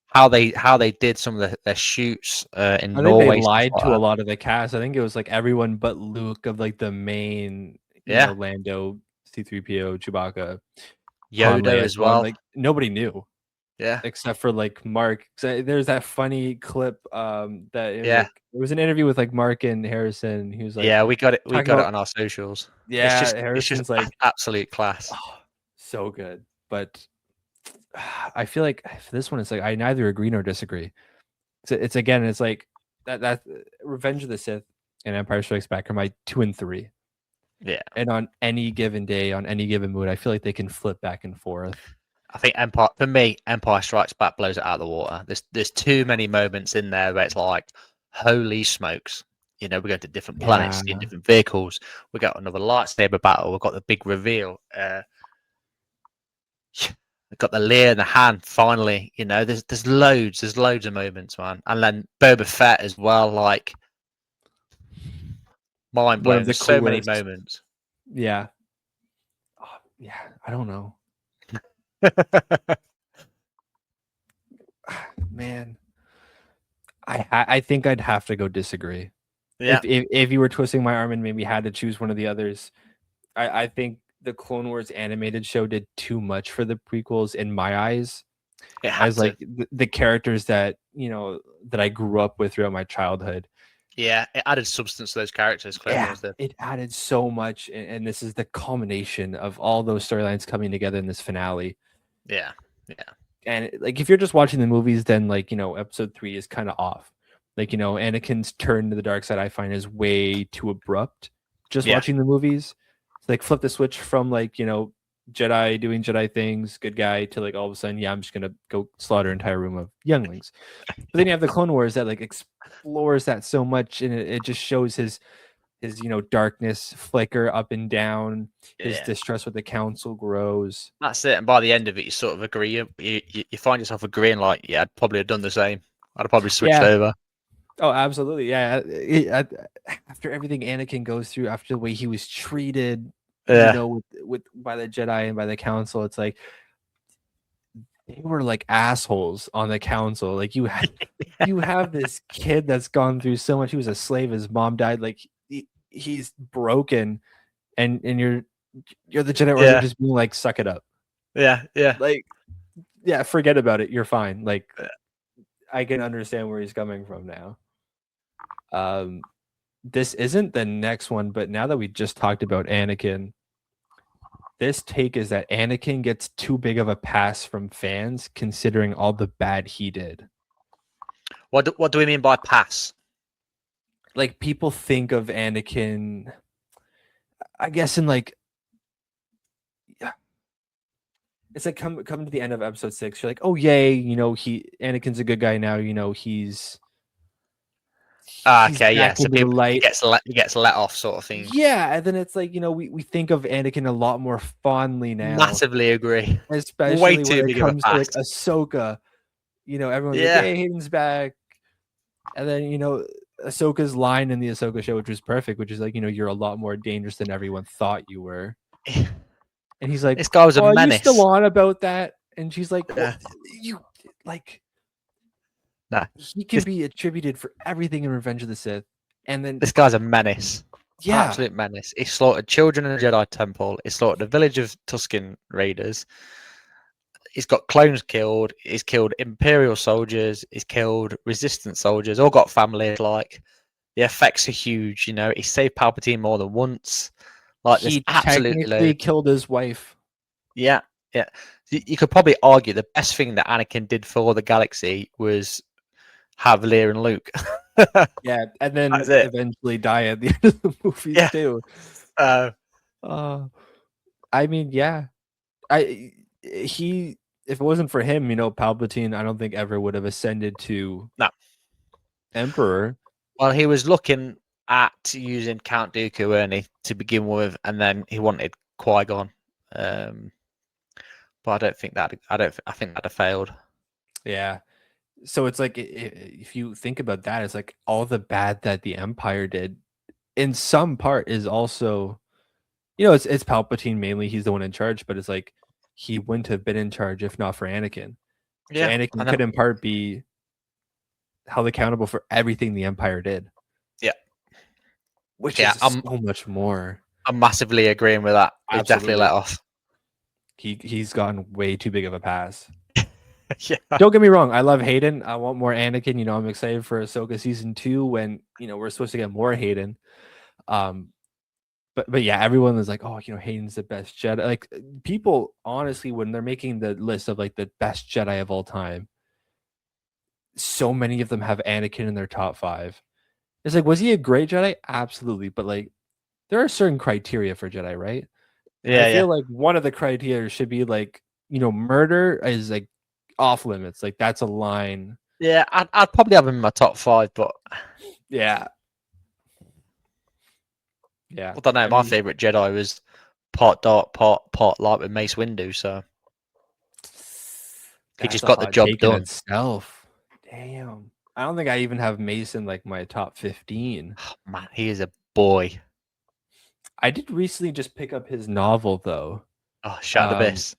how they did some of their shoots in I think they Norway, stuff lied like to a that. lot of the cast. I think it was like everyone but Luke of like the main, Yeah, Lando, C3PO, Chewbacca, Han, Yoda Leia, as Thrawn. well. Like nobody knew Yeah, except for like Mark. So there's that funny clip that it was yeah, like it was an interview with like Mark and Harrison. He was like yeah. We got it. We talking got it about on our socials. yeah, It's just Harrison's like absolute class. oh, so good. But I feel like for this one it's like I neither agree nor disagree. It's again, it's like that Revenge of the Sith and Empire Strikes Back are my 2 and 3. Yeah. And on any given day, on any given mood, I feel like they can flip back and forth. I think Empire Strikes Back blows it out of the water. There's too many moments in there where it's like, holy smokes. We're going to different planets, Yeah. in different vehicles. We got another lightsaber battle. We've got the big reveal. We've got the Lear in the hand. Finally, there's loads of moments, man. And then Boba Fett as well, like mind One of blown. the There's so many coolest. moments. Yeah. Oh, yeah. I don't know. Man. I think I'd have to go disagree. Yeah, If you were twisting my arm and maybe had to choose one of the others, I think the Clone Wars animated show did too much for the prequels in my eyes. it had As to. like the characters that that I grew up with throughout my childhood. Yeah, it added substance to those characters. Clone Yeah, Wars did. it added so much, and this is the culmination of all those storylines coming together in this finale. Yeah, yeah, And like, if you're just watching the movies, then like episode 3 is kind of off. Like Anakin's turn to the dark side, I find, is way too abrupt. Just yeah. watching the movies, it's like flip the switch from like Jedi doing Jedi things, good guy, to like all of a sudden, yeah, I'm just gonna go slaughter an entire room of younglings. But then you have the Clone Wars that like explores that so much, and it just shows his darkness flicker up and down. His Yeah. distrust with the council grows. That's it. And by the end of it, you sort of agree. You find yourself agreeing, like, yeah, I'd probably have done the same. I'd have probably switched Yeah. over. Oh, absolutely. Yeah. After everything Anakin goes through, after the way he was treated, Yeah. with by the Jedi and by the council, it's like they were like assholes on the council. Like you have this kid that's gone through so much. He was a slave. His mom died. Like he's broken, and you're the Jedi Order Yeah. just being like, suck it up. Yeah. Yeah. Like, yeah, forget about it. You're fine. Like, I can understand where he's coming from now. This isn't the next one, but now that we just talked about Anakin, This take is that Anakin gets too big of a pass from fans considering all the bad he did. What do we mean by pass? Like people think of Anakin, I guess in like, it's like coming to the end of episode 6, you're like, oh yay, Anakin's a good guy now, he's Okay, yeah. back So into the people light. he gets let off, sort of thing. Yeah, and then it's like, we think of Anakin a lot more fondly now, Massively agree. Way especially too when it big of a comes to like pass. Ahsoka. Everyone's like, Yeah. hey, Hayden's back. And then, Ahsoka's line in the Ahsoka show, which was perfect, which is like, you're a lot more dangerous than everyone thought you were. And he's like, This guy was a oh, are you still menace. on about that? And she's like, well, Yeah. you like, Nah, he can be attributed for everything in Revenge of the Sith. And then, this guy's a menace. An yeah, absolute menace. He slaughtered children in the Jedi Temple. He slaughtered a village of Tusken Raiders. He's got clones killed. He's killed Imperial soldiers. He's killed Resistance soldiers. All got families. Like, the effects are huge. He saved Palpatine more than once. Like, there's he absolutely technically loads. killed his wife. Yeah, yeah. You could probably argue the best thing that Anakin did for the galaxy was have Leia and Luke. Yeah, and then That's it. eventually die at the end of the movies Yeah. too. I mean, yeah, if it wasn't for him, Palpatine, I don't think ever would have ascended to No. Emperor. Well, he was looking at using Count Dooku, weren't he, to begin with, and then he wanted Qui-Gon. But I don't think that. I think that'd have failed. Yeah. So it's like, if you think about that, it's like all the bad that the Empire did, in some part, is also, it's Palpatine mainly. He's the one in charge, but it's like he wouldn't have been in charge if not for Anakin. So Yeah, Anakin could in part be held accountable for everything the Empire did. Yeah. Which is so much more. I'm massively agreeing with that. He's definitely let off. He's gotten way too big of a pass. Yeah. Don't get me wrong. I love Hayden. I want more Anakin. I'm excited for Ahsoka season 2 when, we're supposed to get more Hayden. But yeah, everyone was like, oh, Hayden's the best Jedi. Like, people, honestly, when they're making the list of like the best Jedi of all time, so many of them have Anakin in their top 5. It's like, was he a great Jedi? Absolutely. But like, there are certain criteria for Jedi, right? Yeah, I feel like one of the criteria should be like, murder is like off limits. Like, that's a line. Yeah, I'd probably have him in my top 5, but yeah. I don't know. My favorite Jedi was part dark, part light with Mace Windu. So he just got the job done. Itself. Damn. I don't think I even have Mace in like my top 15. Oh, man, he is a boy. I did recently just pick up his novel though. Oh, Shattered Abyss.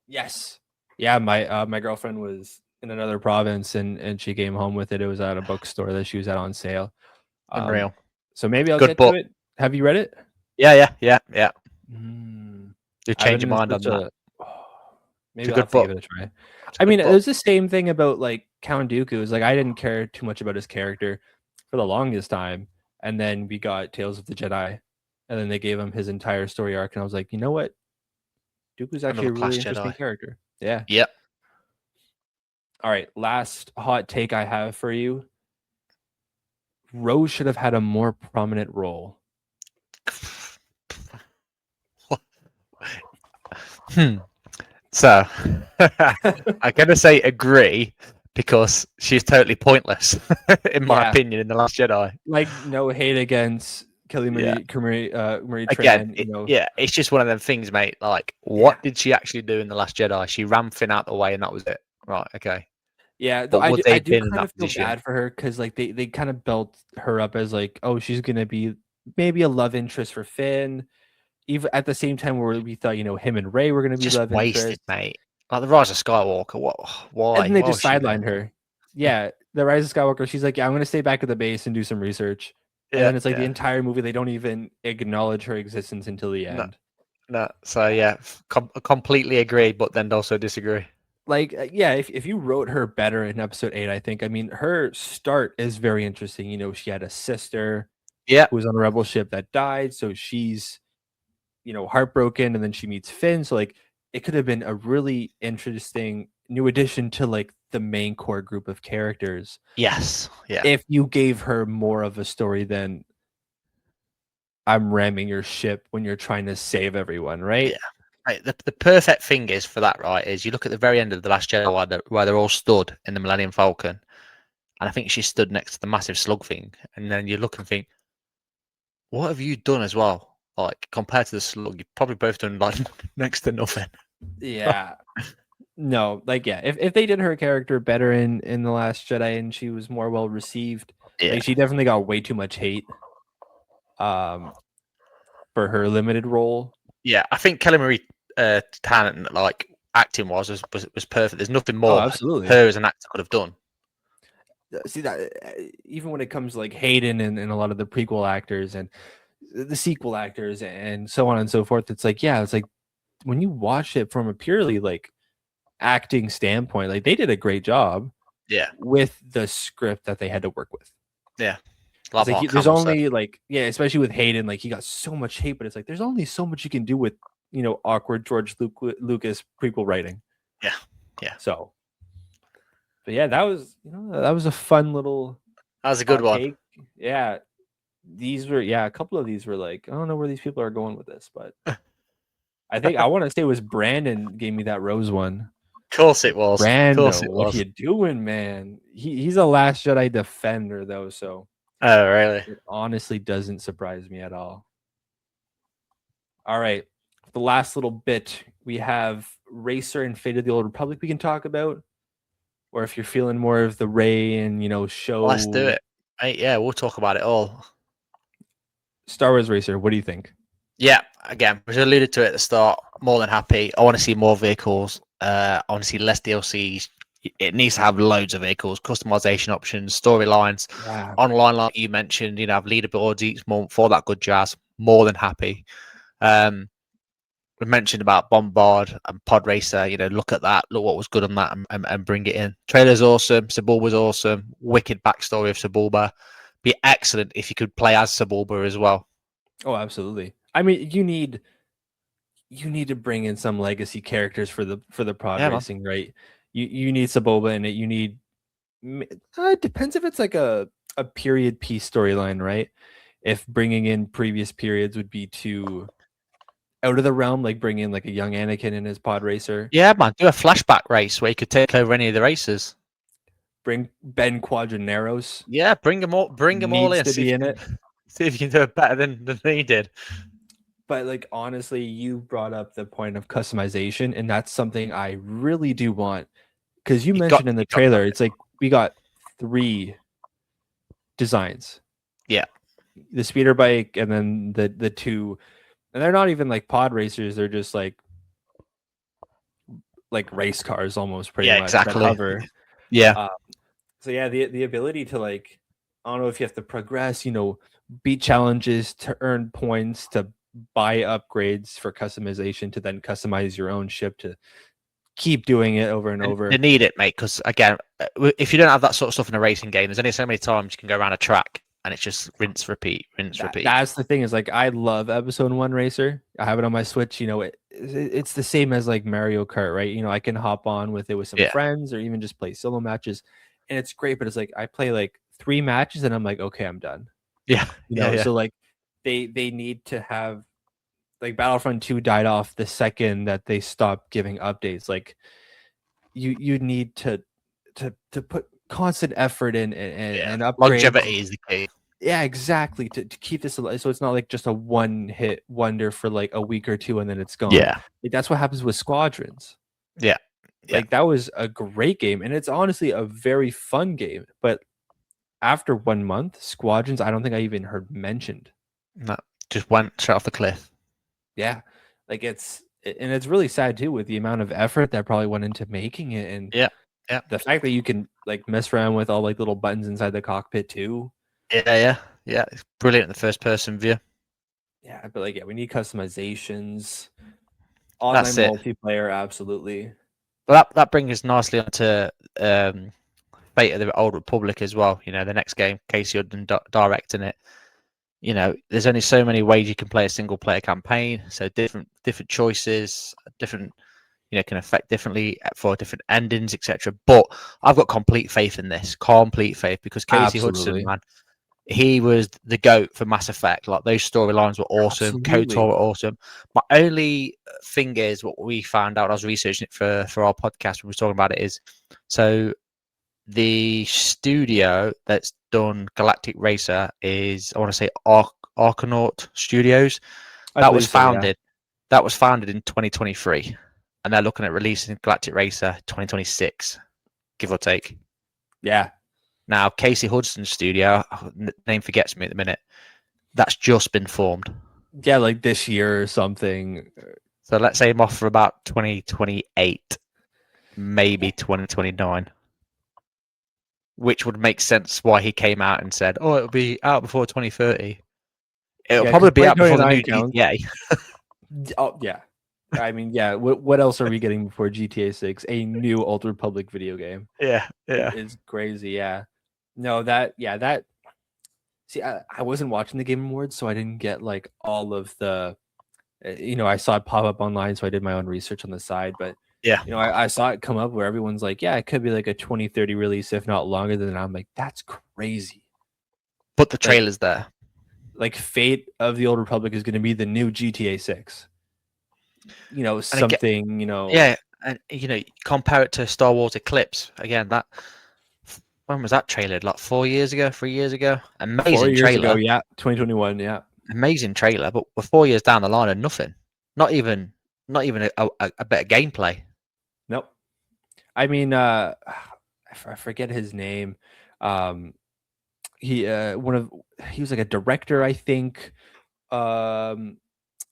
Yes. Yeah, my girlfriend was in another province and she came home with it. It was at a bookstore that she was at on sale. Unreal. So maybe I'll Good get book. to it. Have you read it? Yeah. You change your mind on that. Maybe I'll have to give it a try. I mean, it was the same thing about like Count Dooku. It was like I didn't care too much about his character for the longest time, and then we got Tales of the Jedi, and then they gave him his entire story arc, and I was like, you know what? Dooku's actually a really interesting character. Yeah. Yep. All right, last hot take I have for you. Rose should have had a more prominent role. So I'm gonna say agree because she's totally pointless in my opinion in The Last Jedi. Like, no hate against Kelly Marie Tran. Again, it's just one of them things, mate. Like, what did she actually do in The Last Jedi? She ran Finn out the way, and that was it. Right? Okay. Yeah, but I do kind of feel bad for her because like they kind of built her up as like, oh, she's gonna be maybe a love interest for Finn. Even at the same time where we thought, him and Rey were gonna be love interest, mate. Like the Rise of Skywalker. What? Why? And then they just sidelined her. Yeah, the Rise of Skywalker. She's like, yeah, I'm gonna stay back at the base and do some research. And then it's like the entire movie they don't even acknowledge her existence until the end. No. So yeah, completely agree, but then also disagree. Like, yeah, if you wrote her better in episode 8, I think. I mean, her start is very interesting. She had a sister, who was on a rebel ship that died, so she's heartbroken, and then she meets Finn. So like it could have been a really interesting new addition to like the main core group of characters Yes. Yeah. if you gave her more of a story than I'm ramming your ship when you're trying to save everyone, right? Yeah. Right. The perfect thing is for that, right, is you look at the very end of The Last Jedi where they're all stood in the Millennium Falcon, and I think she stood next to the massive slug thing, and then you look and think, what have you done as well? Like compared to the slug, you've probably both done like next to nothing. Yeah. No, like yeah, if they did her character better in The Last Jedi and she was more well received, Yeah. like she definitely got way too much hate um for her limited role. Yeah, I think Kelly Marie talent, like acting was perfect. There's nothing Oh, more absolutely. her as an actor could have done. See that even when it comes to like Hayden and a lot of the prequel actors and the sequel actors and so on and so forth, it's like yeah, it's like when you watch it from a purely like acting standpoint, like they did a great job Yeah, with the script that they had to work with. yeah. It's Like like Mark there's Hamill said. only like yeah, especially with Hayden, like he got so much hate, but it's like there's only so much you can do with awkward George Lucas prequel writing. Yeah, yeah. So, but yeah, that was a fun little That was a good one. take. Yeah, a couple of these were like I don't know where these people are going with this, but I think I want to say it was Brandon gave me that Rose one. Of course it was. Of course Brando, it what was. you doing, man? He's a Last Jedi defender though, so Oh, really? it honestly doesn't surprise me at all. All right. The last little bit, we have Racer and Fate of the Old Republic we can talk about. Or if you're feeling more of the Ray and, Let's do show it. Hey, yeah, we'll talk about it all. Star Wars Racer, what do you think? Yeah, again, as I alluded to at the start, more than happy. I want to see more vehicles. I want to see less DLCs. It needs to have loads of vehicles, customization options, storylines, Yeah. online, like you mentioned. Have leaderboards each month, all that good jazz. More than happy. We mentioned about Bombard and Pod Racer. Look at that. Look what was good on that, and bring it in. Trailer's awesome. Sebulba's awesome. Wicked backstory of Sebulba. Be excellent if you could play as Sebulba as well. Oh, absolutely. I mean, you need to bring in some legacy characters for the pod Yeah, man. racing, right? You need Saboba in it. You need it depends if it's like a period piece storyline, right? If bringing in previous periods would be too out of the realm, like bring in like a young Anakin in his pod racer, Yeah, man. Do a flashback race where you could take over any of the races. bring Ben Quadraneros Yeah, bring them all. Bring them all needs in. to See if be you in can it. see if you can do it better than he did. But like honestly, you brought up the point of customization, and that's something I really do want because you mentioned in the You got that. trailer, it's like we got 3 designs. Yeah. The speeder bike and then the 2, and they're not even like pod racers, they're just like race cars almost pretty Yeah, much that exactly. hover. Yeah. Um, so yeah, the ability to like I don't know if you have to progress, beat challenges to earn points to buy upgrades for customization to then customize your own ship to keep doing it over and They over. need it, mate, because again, if you don't have that sort of stuff in a racing game, there's only so many times you can go around a track and it's just rinse, repeat, rinse, repeat. That's the thing is like I love Episode 1 Racer. I have it on my Switch. It's the same as like Mario Kart, right? I can hop on with it with some Yeah. friends or even just play solo matches, and it's great. But it's like I play like 3 matches and I'm like, okay, I'm done. Yeah. Yeah. Yeah. So like they need to have like Battlefront 2 died off the second that they stopped giving updates. Like you need to put constant effort in Yeah. and upgrades. Longevity is the key. Yeah, exactly. To keep this alive, so it's not like just a one hit wonder for like a week or two and then it's gone. Yeah. Like that's what happens with Squadrons. Yeah. Yeah. Like that was a great game and it's honestly a very fun game. But after 1 month, Squadrons, I don't think I even heard mentioned. No, just went straight off the cliff. Yeah, like it's really sad too with the amount of effort that probably went into making it and Yeah. Yeah. the fact that you can like mess around with all like little buttons inside the cockpit too. Yeah. Yeah. Yeah. It's brilliant in the first person view. Yeah, but like yeah, we need customizations. Online That's it. multiplayer, absolutely. Well, that brings us nicely onto Fate of the Old Republic as well. The next game, Casey Hudson directing it. you know, there's only so many ways you can play a single player campaign. So different choices, different, you know, can affect differently for different endings, etc. But I've got complete faith in this, complete faith, because Casey Hudson, Absolutely. man, he was the GOAT for Mass Effect. Like, those storylines were awesome, KOTOR Absolutely. were awesome. My only thing is, what we found out, I was researching it for our podcast when we were talking about it, is so the studio that's done Galactic Racer is, I want to say, Arconaut Studios. I That was believe so, yeah. founded. That was founded in 2023, and they're looking at releasing Galactic Racer 2026, give or take. Yeah. Now, Casey Hudson's studio, name forgets me at the minute, that's just been formed. Yeah, like this year or something. So let's say I'm off for about 2028, maybe 2029, which would make sense why he came out and said, "Oh, it'll be out before 2030." It'll Yeah, because probably be out before the 2029 new counts. GTA. Oh, yeah. I mean, yeah. What else are we getting before GTA 6? A new Old Republic video game. Yeah, yeah, It's crazy. Yeah. No, that. See, I wasn't watching the Game Awards, so I didn't get like all of the. I saw it pop up online, so I did my own research on the side. But yeah. I saw it come up where everyone's like, "Yeah, it could be like a 2030 release, if not longer than that." I'm like, "That's crazy." But the Like, trailer's there. Fate of the Old Republic is going to be the new GTA 6. And again, Something. yeah, and you know, compare it to Star Wars Eclipse. Again, that, when was that trailer? Like 4 years ago, 3 years ago. 4 Amazing years ago, trailer, yeah, 2021, yeah. amazing trailer. But we're 4 years down the line and nothing. Not even a better gameplay. Nope. I mean, I forget his name. Um, he he was like a director, I think. Um,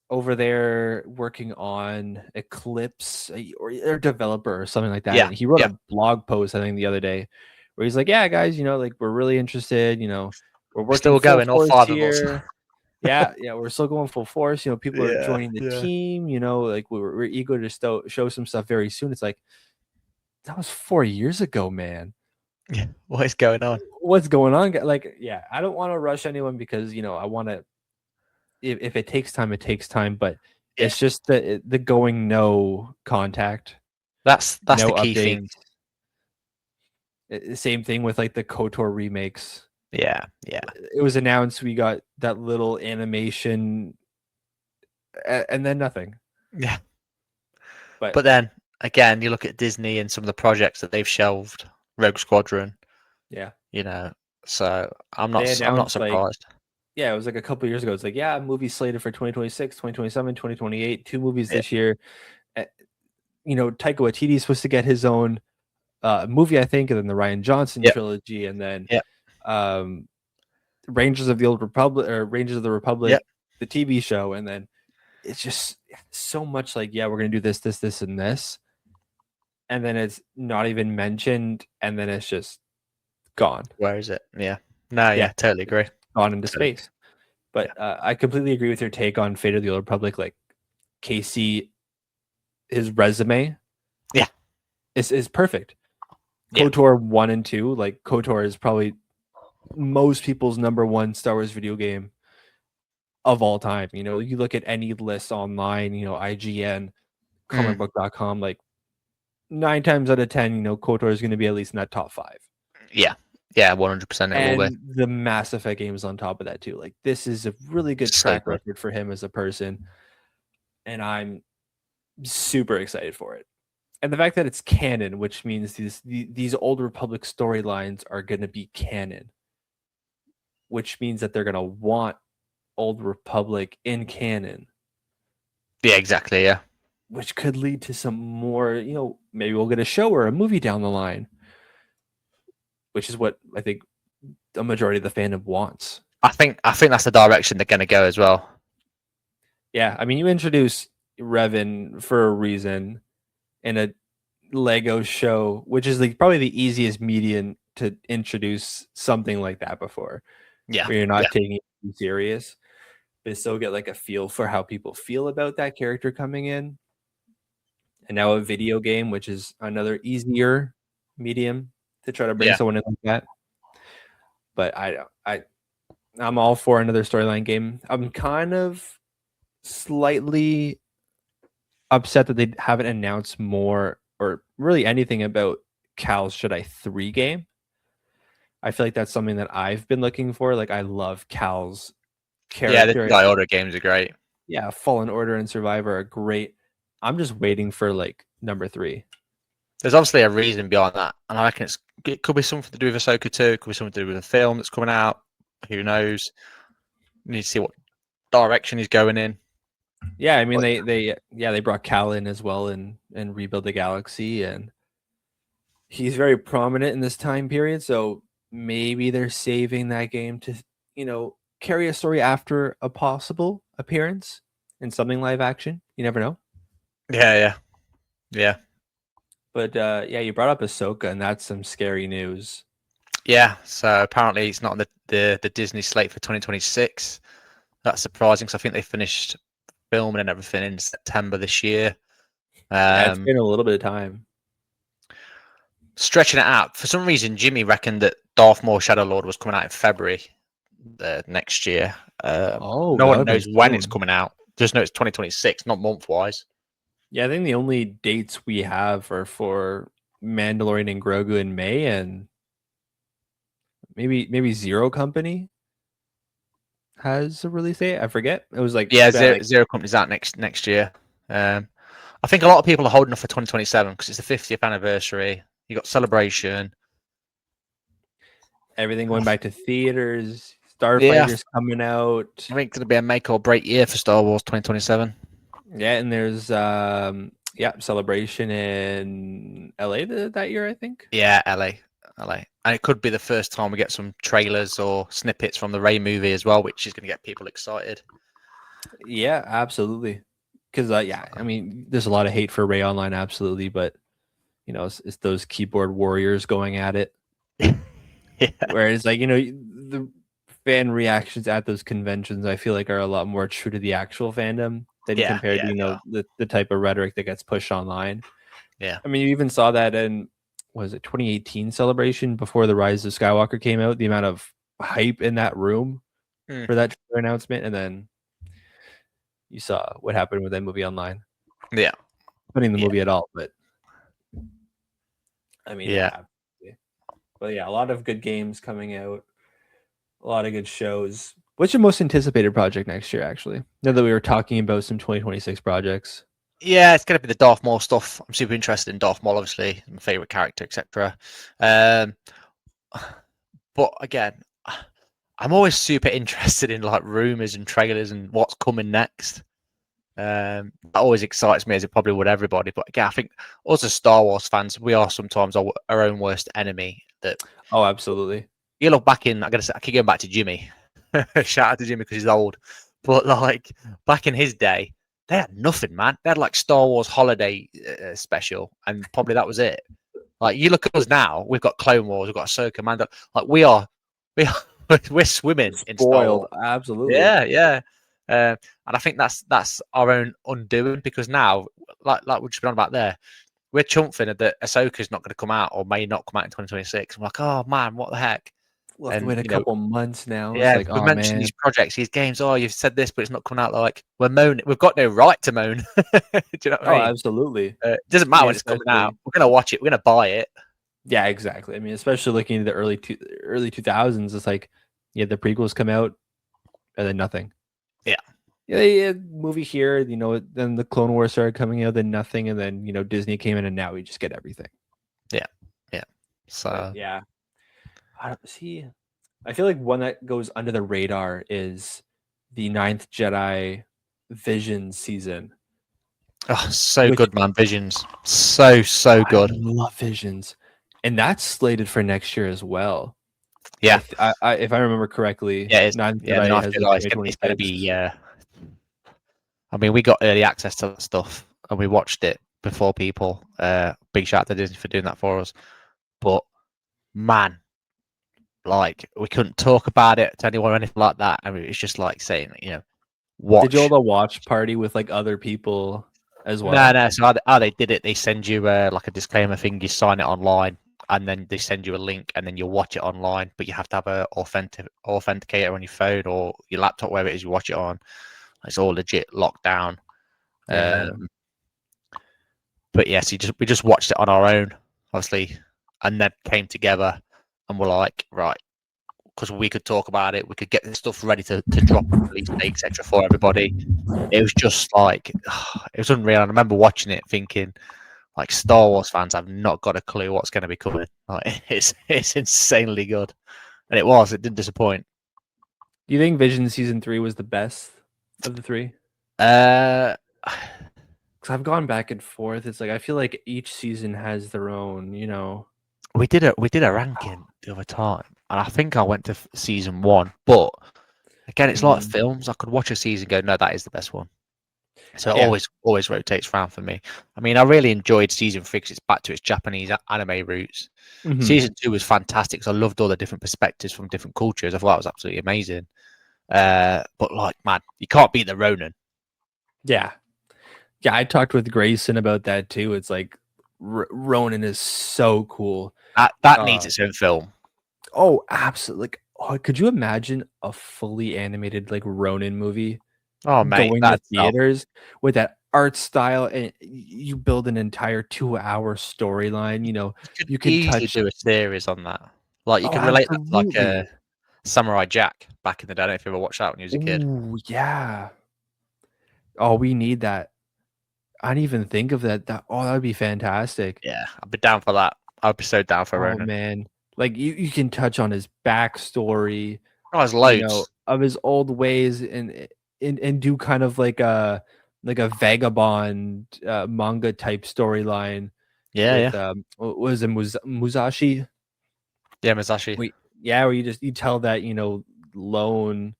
over there working on Eclipse, or developer or something like that. Yeah, And he wrote yeah. a blog post, I think, the other day, where he's like, "Yeah, guys, like we're really interested. We're We're working still full going, all force five of us. here. Yeah, yeah, we're still going full force. People are Yeah, joining the yeah, team. Like we're eager to show some stuff very soon." It's like, that was 4 years ago, man. yeah. What is going on? What's going on? Like, yeah, I don't want to rush anyone, because I want to. If it takes time, it takes time. But Yeah, it's just the going no contact, that's the no key updates. thing. Same thing with like the KOTOR remakes. Yeah, yeah, It was announced, we got that little animation, and then nothing. yeah. But But then again, you look at Disney and some of the projects that they've shelved, Rogue Squadron, yeah, you know. So they I'm not announced, like, surprised. yeah, it was like a couple years ago. It's like, yeah, movies slated for 2026, 2027, 2028. Two movies Yeah, this year. Uh, Taika Waititi is supposed to get his own movie, I think, and then the Ryan Johnson yeah, trilogy, and then yeah, um, Rangers of the Old Republic, or Rangers of the yeah, Republic, the TV show, and then it's just so much like, yeah, we're gonna do this, and this, and then it's not even mentioned, and then it's just gone. where is it? Yeah. No, Yeah, yeah, totally it's agree. gone into Totally. space. But Yeah. I completely agree with your take on Fate of the Old Republic. Like, Casey, his resume Yeah. is perfect. Yeah. KOTOR 1 and 2, like KOTOR is probably most people's number one Star Wars video game of all time. You look at any list online, IGN, Mm. comicbook.com, like 9 times out of 10, KOTOR is going to be at least in that top 5. Yeah. Yeah, 100% it will be. And the Mass Effect games on top of that too. Like, this is a really good So track good. record for him as a person, and I'm super excited for it. And the fact that it's canon, which means these Old Republic storylines are going to be canon, which means that they're going to want Old Republic in canon, Yeah, exactly. Yeah. which could lead to some more, maybe we'll get a show or a movie down the line, which is what I think the majority of the fandom wants. I think that's the direction they're going to go as well. Yeah, I mean, you introduce Revan for a reason in a Lego show, which is like probably the easiest medium to introduce something like that before, Yeah. where you're not Yeah. taking it too serious, but still get like a feel for how people feel about that character coming in. And now a video game, which is another easier medium to try to bring Yeah. someone in like that. But I'm all for another storyline game. I'm kind of slightly upset that they haven't announced more or really anything about Cal's Jedi 3 game. I feel like that's something that I've been looking for. Like I love Cal's Yeah, the character. Jedi Order games are great. Yeah, Fallen Order and Survivor are great. I'm just waiting for like number 3. There's obviously a reason behind that, and I reckon it could be something to do with Ahsoka too. It could be something to do with the film that's coming out. Who knows? We need to see what direction he's going in. Yeah, I mean But they brought Cal in as well and Rebuild the Galaxy, and he's very prominent in this time period, so maybe they're saving that game to, carry a story after a possible appearance in something live action. You never know. yeah. But yeah, you brought up Ahsoka, and that's some scary news. Yeah, so apparently it's not on the Disney slate for 2026. That's surprising because I think they finished filming and everything in September this year. Yeah, it's been a little bit of time. Stretching it out. For some reason, Jimmy reckoned that Darth Maul Shadow Lord was coming out in February next year. Oh, No that one would've been knows when it's soon. coming out. Just know it's 2026, not month-wise. Yeah, I think the only dates we have are for Mandalorian and Grogu in May, and maybe Zero Company has a release date. I forget. It was like Yeah, like Zero Company's out next year. I think a lot of people are holding off for 2027 because it's the 50th anniversary. You got Celebration. everything going back to theaters. Yeah, Starfighter's coming out. I think it's going to be a make or break year for Star Wars 2027. Yeah, and there's Celebration in LA that year, I think. Yeah, LA. And it could be the first time we get some trailers or snippets from the Ray movie as well, which is going to get people excited. Yeah, absolutely. Because yeah, I mean, there's a lot of hate for Ray Online, absolutely, but it's those keyboard warriors going at it. Yeah. Whereas, like, the fan reactions at those conventions, I feel like are a lot more true to the actual fandom than compared to the type of rhetoric that gets pushed online. Yeah. I mean, you even saw that in, was it 2018 Celebration before the Rise of Skywalker came out? The amount of hype in that room for that announcement, and then you saw what happened with that movie online. Yeah. Putting the movie at all, but I mean, Yeah. But yeah, a lot of good games coming out, a lot of good shows. What's your most anticipated project next year, actually? Now that we were talking about some 2026 projects. Yeah, it's going to be the Darth Maul stuff. I'm super interested in Darth Maul, obviously, my favorite character, etc. But again, I'm always super interested in like rumors and trailers and what's coming next. That always excites me, as it probably would everybody. But again, I think us as Star Wars fans, we are sometimes our own worst enemy. That Oh, absolutely. you look back in. I gotta say, I keep going back to Jimmy. Shout out to Jimmy because he's old. But like back in his day, they had nothing, man. They had like Star Wars Holiday special, and probably that was it. Like you look at us now, we've got Clone Wars, we've got Ahsoka, Mando. Like we're swimming in Star Spoiled, Wars. absolutely. Yeah. And I think that's our own undoing because now, like we've just been on about there, we're chumphing that Ahsoka's not going to come out or may not come out in 2026. I'm like, oh man, what the heck? We'll have to And wait a couple months now. It's yeah, like, we oh mentioned man. these projects, these games. Oh, you've said this, but it's not coming out. Like we're moaning. We've got no right to moan. Do you know what Oh, I mean? absolutely. It doesn't I matter mean, when it's coming out. especially, We're gonna watch it. We're gonna buy it. yeah, exactly. I mean, especially looking at the early 2000s, it's like, yeah, the prequels come out and then nothing. Yeah. Yeah, movie here, then the Clone Wars started coming out, then nothing, and then Disney came in, and now we just get everything. Yeah. So But yeah, I feel like one that goes under the radar is the Ninth Jedi Vision season. oh, so Which good, man. Visions, so I good. love Visions, and that's slated for next year as well. Yeah, If I remember correctly, yeah, Ninth the Jedi Knife has a Jedi. It's going to 2026. be. I mean, we got early access to that stuff, and we watched it before people. Big shout out to Disney for doing that for us. But man, like we couldn't talk about it to anyone or anything like that. I mean, it's just like saying, watch. Did you hold a watch party with like other people as No, well? no. So how they did it, they send you like a disclaimer thing. You sign it online, and then they send you a link, and then you'll watch it online. But you have to have a authenticator on your phone or your laptop, wherever it is you watch it on. It's all legit locked down. Yeah. But yes, we just watched it on our own, obviously, and then came together and were like, right, because we could talk about it, we could get this stuff ready to drop on release day, etc. for everybody. It was just like it was unreal. I remember watching it thinking, like, Star Wars fans have not got a clue what's going to be coming. Like, it's insanely good, and it was. It didn't disappoint. Do you think Vision season 3 was the best of the three? Uh, Because I've gone back and forth. It's like I feel like each season has their own, we did a ranking the other time, and I think I went to season 1, but again, it's like films. I could watch a season and go, no, that is the best one. So it Yeah. always rotates around for me. I mean, I really enjoyed season 3 because it's back to its Japanese anime roots. Mhm. Season 2 was fantastic because I loved all the different perspectives from different cultures. I thought it was absolutely amazing. But like, man, you can't beat the Ronin. Yeah. Yeah, I talked with Grayson about that too. It's like Ronin is so cool. That needs its own film. Oh, absolutely. Like, could you imagine a fully animated like Ronin movie Oh, mate, going to theaters with that art style, and you build an entire 2-hour storyline? You can easily touch do a series on that. Like, you Oh, can relate that to, like, absolutely. Samurai Jack back in the day. I don't know if you ever watched that when you was a kid. Ooh, yeah. Oh, we need that. I didn't even think of that. That would be fantastic. Yeah, I'd be down for that. I'd be so down for Oh, Ronin. man. Like, you can touch on his backstory, Oh, there's loads. of his old ways, and do kind of like a vagabond manga type storyline Yeah, with yeah. what was it, Musashi? Yeah, Masashi. Where you tell that lone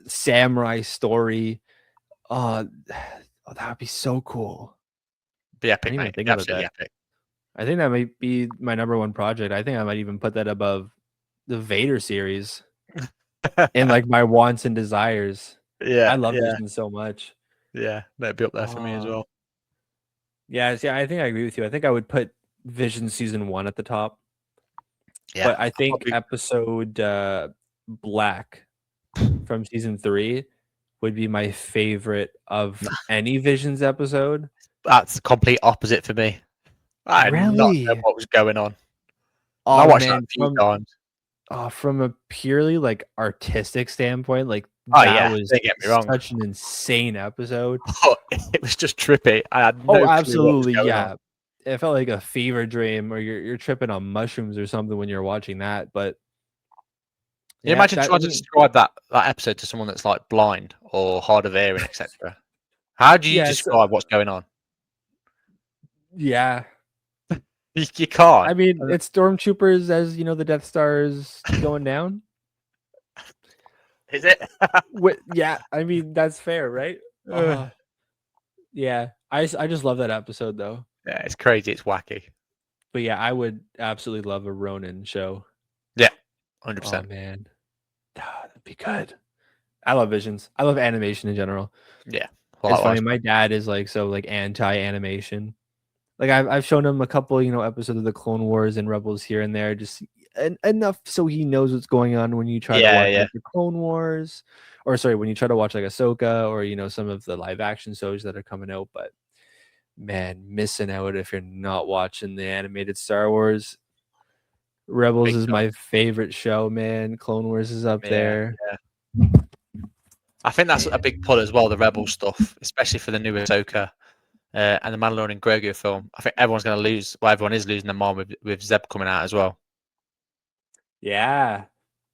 samurai story. Uh, oh, that would be so cool. Be I epic, didn't even mate. think Be about absolutely that. epic. I think that might be my number one project. I think I might even put that above the Vader series in like my wants and desires. I Yeah, love yeah, Vision so much. yeah. That'd be up there for me as Uh, well. yeah, see, I think I agree with you. I think I would put Vision season 1 at the top, Yeah, but I think probably. episode Black from season 3 would be my favorite of any Visions episode. That's the complete opposite for me. I had not known Really? what was going on. And I Oh watched that man, a few times. from a purely like artistic standpoint, like Oh that yeah, was don't get me wrong. such an insane episode. But it was just trippy. I had Oh, no clue what was absolutely, going on. yeah. It felt like a fever dream, or you're tripping on mushrooms or something when you're watching that. But Can you yeah, imagine that I trying to mean, describe that episode to someone that's like blind or hard of hearing, etc.? How do you yeah, it's describe what's going on? yeah. You can't. I mean, it's stormtroopers as the Death Star is going down. Is it? Yeah, I mean that's fair, right? Yeah, Yeah. I just love that episode though. it's crazy. It's wacky. But yeah, I would absolutely love a Ronin show. Yeah, Oh 100%. man, that'd be good. I love Visions. I love animation in general. Yeah. It's funny. Likewise, My dad is like so like anti-animation. Like I've shown him a couple episodes of the Clone Wars and Rebels here and there, just enough so he knows what's going on when you try to yeah, watch yeah. like the Clone Wars, or sorry, when you try to watch like Ahsoka or some of the live action shows that are coming out. But man, missing out if you're not watching the animated Star Wars. Rebels Big is time. my favorite show, man. Clone Wars is up Yeah, there. yeah. I think that's a Man. big pull as well, the Rebel stuff, especially for the new Ahsoka and the Mandalorian Grogu film. I think everyone's going to lose. Well, everyone is losing their mind with Zeb coming out as well. Yeah.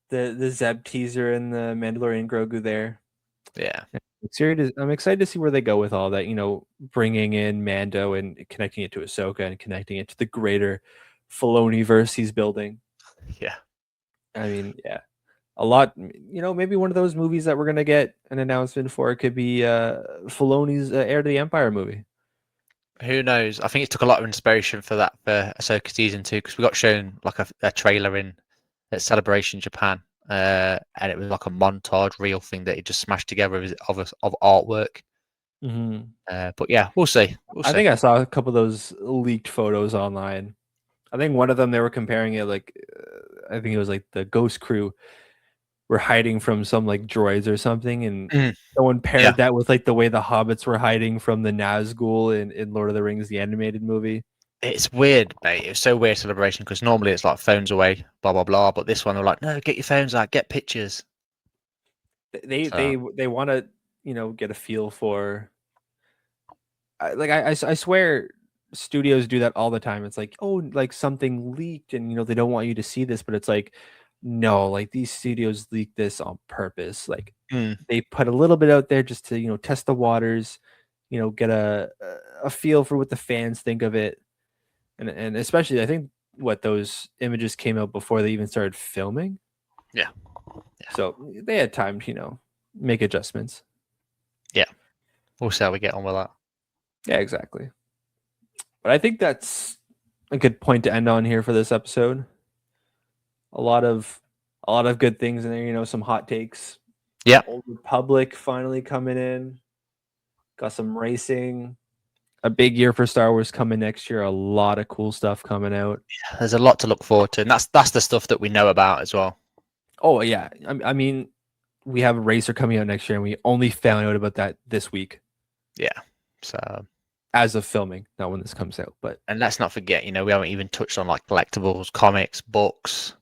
The Zeb teaser and the Mandalorian Grogu there. Yeah. I'm excited to see where they go with all that, bringing in Mando and connecting it to Ahsoka and connecting it to the greater Filoni-verse he's building. Yeah. I mean, yeah. A lot, maybe one of those movies that we're going to get an announcement for could be Filoni's Heir to the Empire movie. Who knows? I think it took a lot of inspiration for that for Ahsoka season 2 because we got shown like a trailer at Celebration Japan, and it was like a montage reel thing that he just smashed together of artwork. Mm-hmm. But yeah, we'll see. I think I saw a couple of those leaked photos online. I think one of them they were comparing it like I think it was like the Ghost Crew were hiding from some like droids or something, and someone Yeah, paired that with like the way the hobbits were hiding from the Nazgul in Lord of the Rings, the animated movie. it's weird, mate. It's so weird celebration because normally it's like phones away, blah blah blah. But this one they're like, no, get your phones out, get pictures. They So they they want to get a feel for I swear studios do that all the time. It's like, oh, like something leaked and they don't want you to see this, but it's like, no, like these studios leak this on purpose. Like they put a little bit out there just to, test the waters, get a feel for what the fans think of it. And especially I think what those images came out before they even started filming. yeah, So they had time to, make adjustments. yeah. We'll see how we get on with that. Yeah, exactly. But I think that's a good point to end on here for this episode. A lot of good things in there, some hot takes. Yeah, Old Republic finally coming in. Got some racing. A big year for Star Wars coming next year. A lot of cool stuff coming out. there's a lot to look forward to, and that's the stuff that we know about as well. Oh yeah, I mean, we have a racer coming out next year, and we only found out about that this week. Yeah. So, as of filming, not when this comes out. But and let's not forget, we haven't even touched on like collectibles, comics, books.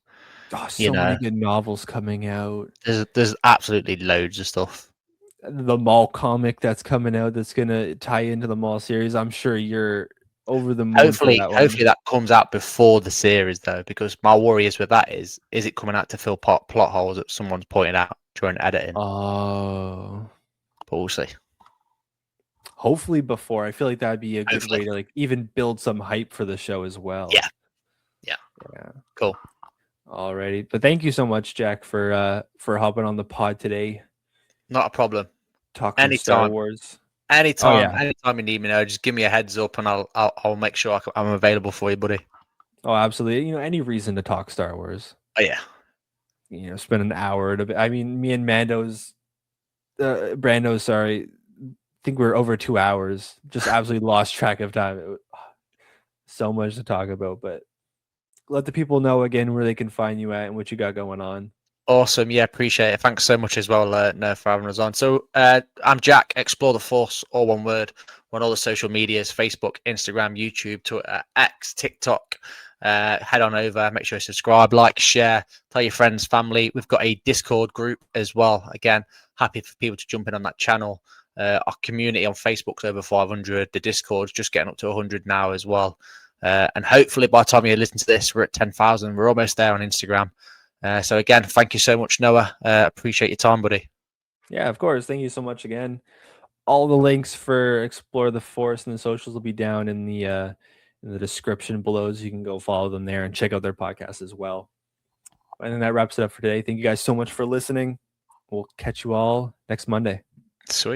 so many good novels coming out. There's absolutely loads of stuff. The Mall comic that's coming out that's gonna tie into the Mall series. I'm sure you're over the moon for that one. Hopefully that comes out before the series though, because my worry is with that is it coming out to fill plot holes that someone's pointed out during editing? Oh, But we'll see. hopefully before. I feel like that'd be a good Hopefully. way to like even build some hype for the show as well. Yeah. Cool. Alrighty, but thank you so much, Jack, for hopping on the pod today. Not a problem. Talk some Star Anytime. Wars. Anytime. yeah. Anytime you need me, just give me a heads up, and I'll make sure I'm available for you, buddy. Oh, absolutely. Any reason to talk Star Wars. Oh yeah. Spend an hour to. I mean, me and Brando's. Sorry, I think we're over 2 hours. Just absolutely lost track of time. So much to talk about, but let the people know again where they can find you at and what you got going on. Awesome. Yeah, appreciate it. Thanks so much as well, Nerf, for having us on. So I'm Jack, Explore the Force, all one word, on all the social medias, Facebook, Instagram, YouTube, Twitter, X, TikTok. Head on over, make sure you subscribe, like, share, tell your friends, family. We've got a Discord group as well. Again, happy for people to jump in on that channel. Our community on Facebook's over 500. The Discord's just getting up to 100 now as well. And hopefully by the time you listen to this, we're at 10,000. We're almost there on Instagram. So again, thank you so much, Noah. Appreciate your time, buddy. Yeah, of course. Thank you so much again. All the links for Explore the Force and the socials will be down in the description below, so you can go follow them there and check out their podcast as well. And then that wraps it up for today. Thank you guys so much for listening. We'll catch you all next Monday. Sweet.